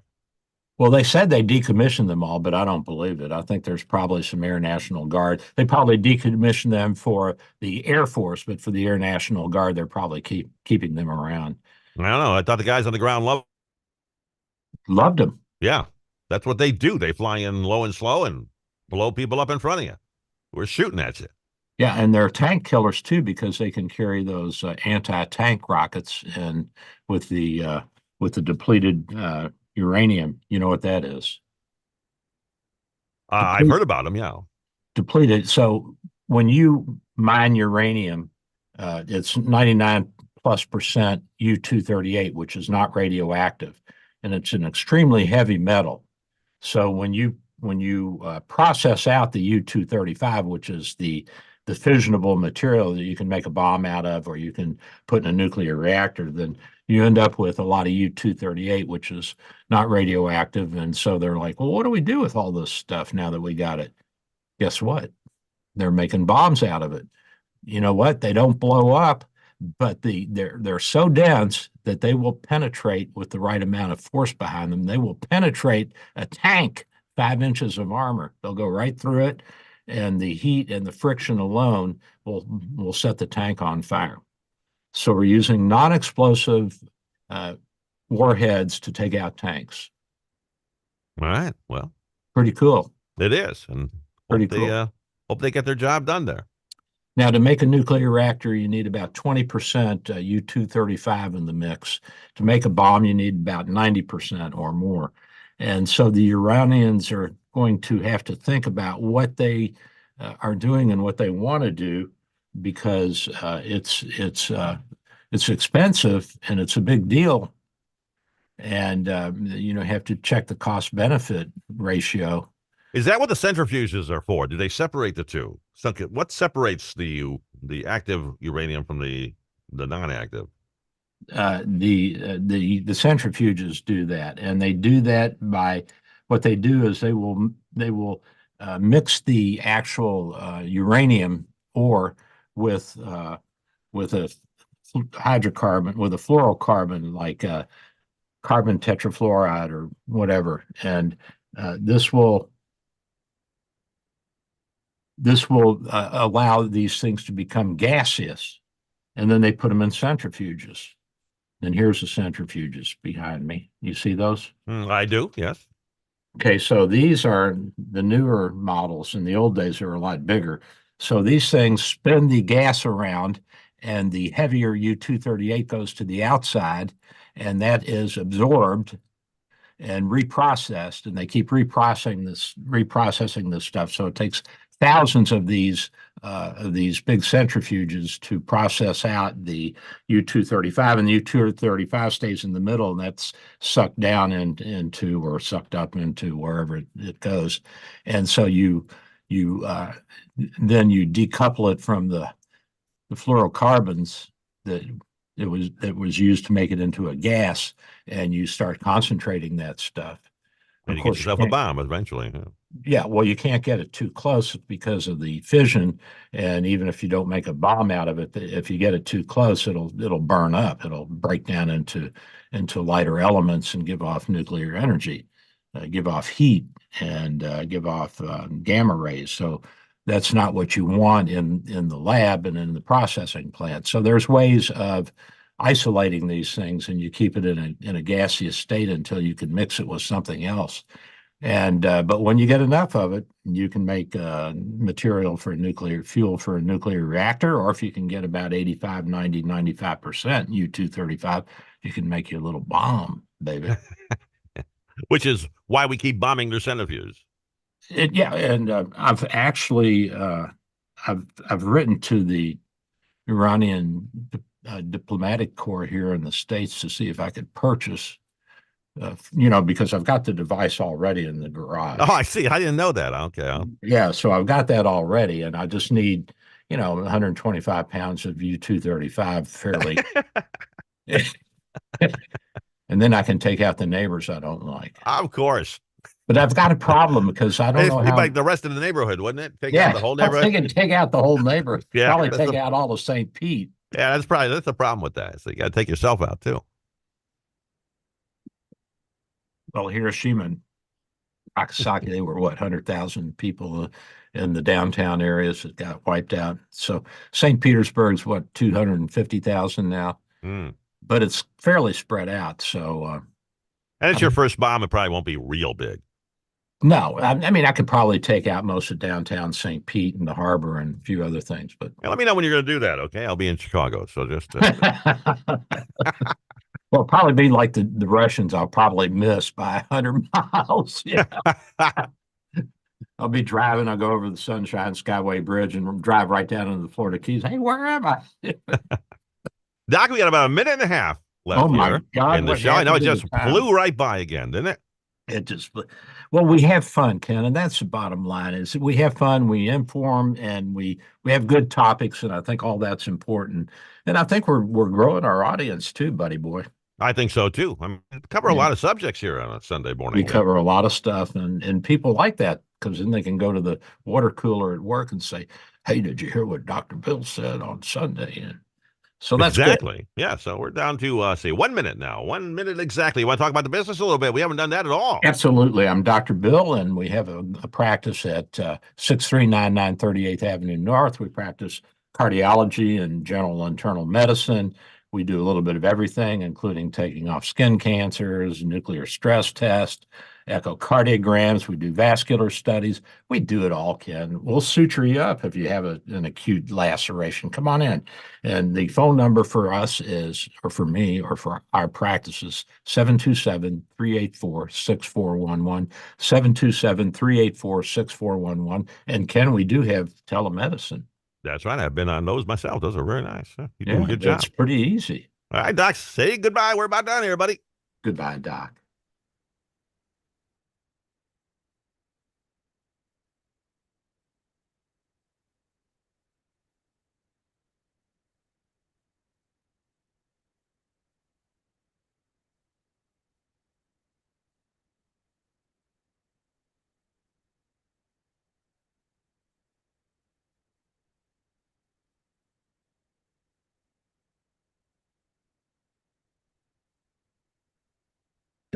Well, they said they decommissioned them all, but I don't believe it. I think there's probably some Air National Guard. They probably decommissioned them for the Air Force, but for the Air National Guard, they're probably keeping them around. I don't know. I thought the guys on the ground loved them. Yeah, that's what they do. They fly in low and slow and blow people up in front of you. We're shooting at you. Yeah, and they're tank killers too because they can carry those anti-tank rockets and with the depleted uranium. You know what that is? I've heard about them. Yeah, depleted. So when you mine uranium, it's 99+% U-238, which is not radioactive, and it's an extremely heavy metal. So when you process out the U-235, which is the fissionable material that you can make a bomb out of, or you can put in a nuclear reactor, then you end up with a lot of U-238, which is not radioactive. And so they're like, well, what do we do with all this stuff now that we got it? Guess what? They're making bombs out of it. You know what? They don't blow up, but they're so dense that they will penetrate with the right amount of force behind them. They will penetrate a tank, 5 inches of armor. They'll go right through it, and the heat and the friction alone will set the tank on fire. So we're using non-explosive warheads to take out tanks. All right. Well, pretty cool. It is, and pretty cool. Hope they get their job done there. Now, to make a nuclear reactor, you need about 20% U-235 in the mix. To make a bomb, you need about 90% or more. And so the Iranians are going to have to think about what they are doing and what they want to do, because it's expensive and it's a big deal. And have to check the cost benefit ratio. Is that what the centrifuges are for? Do they separate the two? So what separates the active uranium from the non-active? The centrifuges do that, and they do that by what they do is they will mix the actual uranium ore with a hydrocarbon, with a fluorocarbon, like carbon tetrafluoride or whatever, and this will allow these things to become gaseous, and then they put them in centrifuges. And here's the centrifuges behind me. You see those? I do, yes. Okay, so these are the newer models. In the old days, they were a lot bigger. So these things spin the gas around, and the heavier U-238 goes to the outside, and that is absorbed and reprocessed, and they keep reprocessing this stuff. So it takes thousands of these big centrifuges to process out the U-235, and the U-235 stays in the middle, and that's sucked down into or sucked up into wherever it goes. And so then you decouple it from the fluorocarbons that was used to make it into a gas, and you start concentrating that stuff. And you get yourself a bomb eventually. Yeah, well, you can't get it too close because of the fission, and even if you don't make a bomb out of it, if you get it too close, it'll burn up. It'll break down into lighter elements and give off nuclear energy, give off heat, and give off gamma rays. So that's not what you want in the lab and in the processing plant. So there's ways of isolating these things, and you keep it in a gaseous state until you can mix it with something else. And but when you get enough of it, you can make material for nuclear fuel for a nuclear reactor, or if you can get about 85, 90, 95% U-235, you can make you a little bomb, baby. Which is why we keep bombing their centrifuge. Yeah, and I've actually I've written to the Iranian diplomatic corps here in the States to see if I could purchase, because I've got the device already in the garage. Oh, I see. I didn't know that. Okay. Yeah, so I've got that already, and I just need, 125 pounds of U-235 fairly. And then I can take out the neighbors I don't like. Of course. But I've got a problem because I don't know how. Like the rest of the neighborhood, wouldn't it? Take out the whole neighborhood. They can take out the whole neighborhood. Yeah, Probably take out all of St. Pete. Yeah, that's the problem with that. So you got to take yourself out too. Well, Hiroshima and Nagasaki, they were 100,000 people in the downtown areas that got wiped out. So St. Petersburg's 250,000 now, but it's fairly spread out. So, and it's your first bomb. It probably won't be real big. No, I mean, I could probably take out most of downtown St. Pete and the harbor and a few other things, but let me know when you're going to do that. Okay. I'll be in Chicago. So just, well, it'll probably be like the Russians. I'll probably miss by 100 miles. Yeah. I'll be driving. I'll go over the Sunshine Skyway Bridge and drive right down into the Florida Keys. Hey, where am I? Doc, we got about a minute and a half left. Oh my God! In the show, I know it just flew right by again, didn't it? It just, well, we have fun, Ken, and that's the bottom line. Is we have fun, we inform, and we have good topics, and I think all that's important. And I think we're growing our audience too, buddy boy. I think so too. I mean, we cover a lot of subjects here on a Sunday morning. We cover a lot of stuff, and people like that because then they can go to the water cooler at work and say, "Hey, did you hear what Dr. Bill said on Sunday?" And so that's exactly good. Yeah. So we're down to 1 minute now. 1 minute exactly. You want to talk about the business a little bit? We haven't done that at all. Absolutely. I'm Dr. Bill, and we have a practice at 6399 38th Avenue North. We practice cardiology and general internal medicine. We do a little bit of everything, including taking off skin cancers, nuclear stress test, echocardiograms. We do vascular studies. We do it all, Ken. We'll suture you up if you have an acute laceration. Come on in. And the phone number for us is, or for me, or for our practice is 727-384-6411, 727-384-6411. And Ken, we do have telemedicine. That's right. I've been on those myself. Those are very nice. You do a good job. It's pretty easy. All right, Doc, say goodbye. We're about done here, buddy. Goodbye, Doc.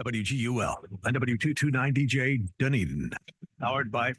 WGUL, NW229DJ Dunedin, powered by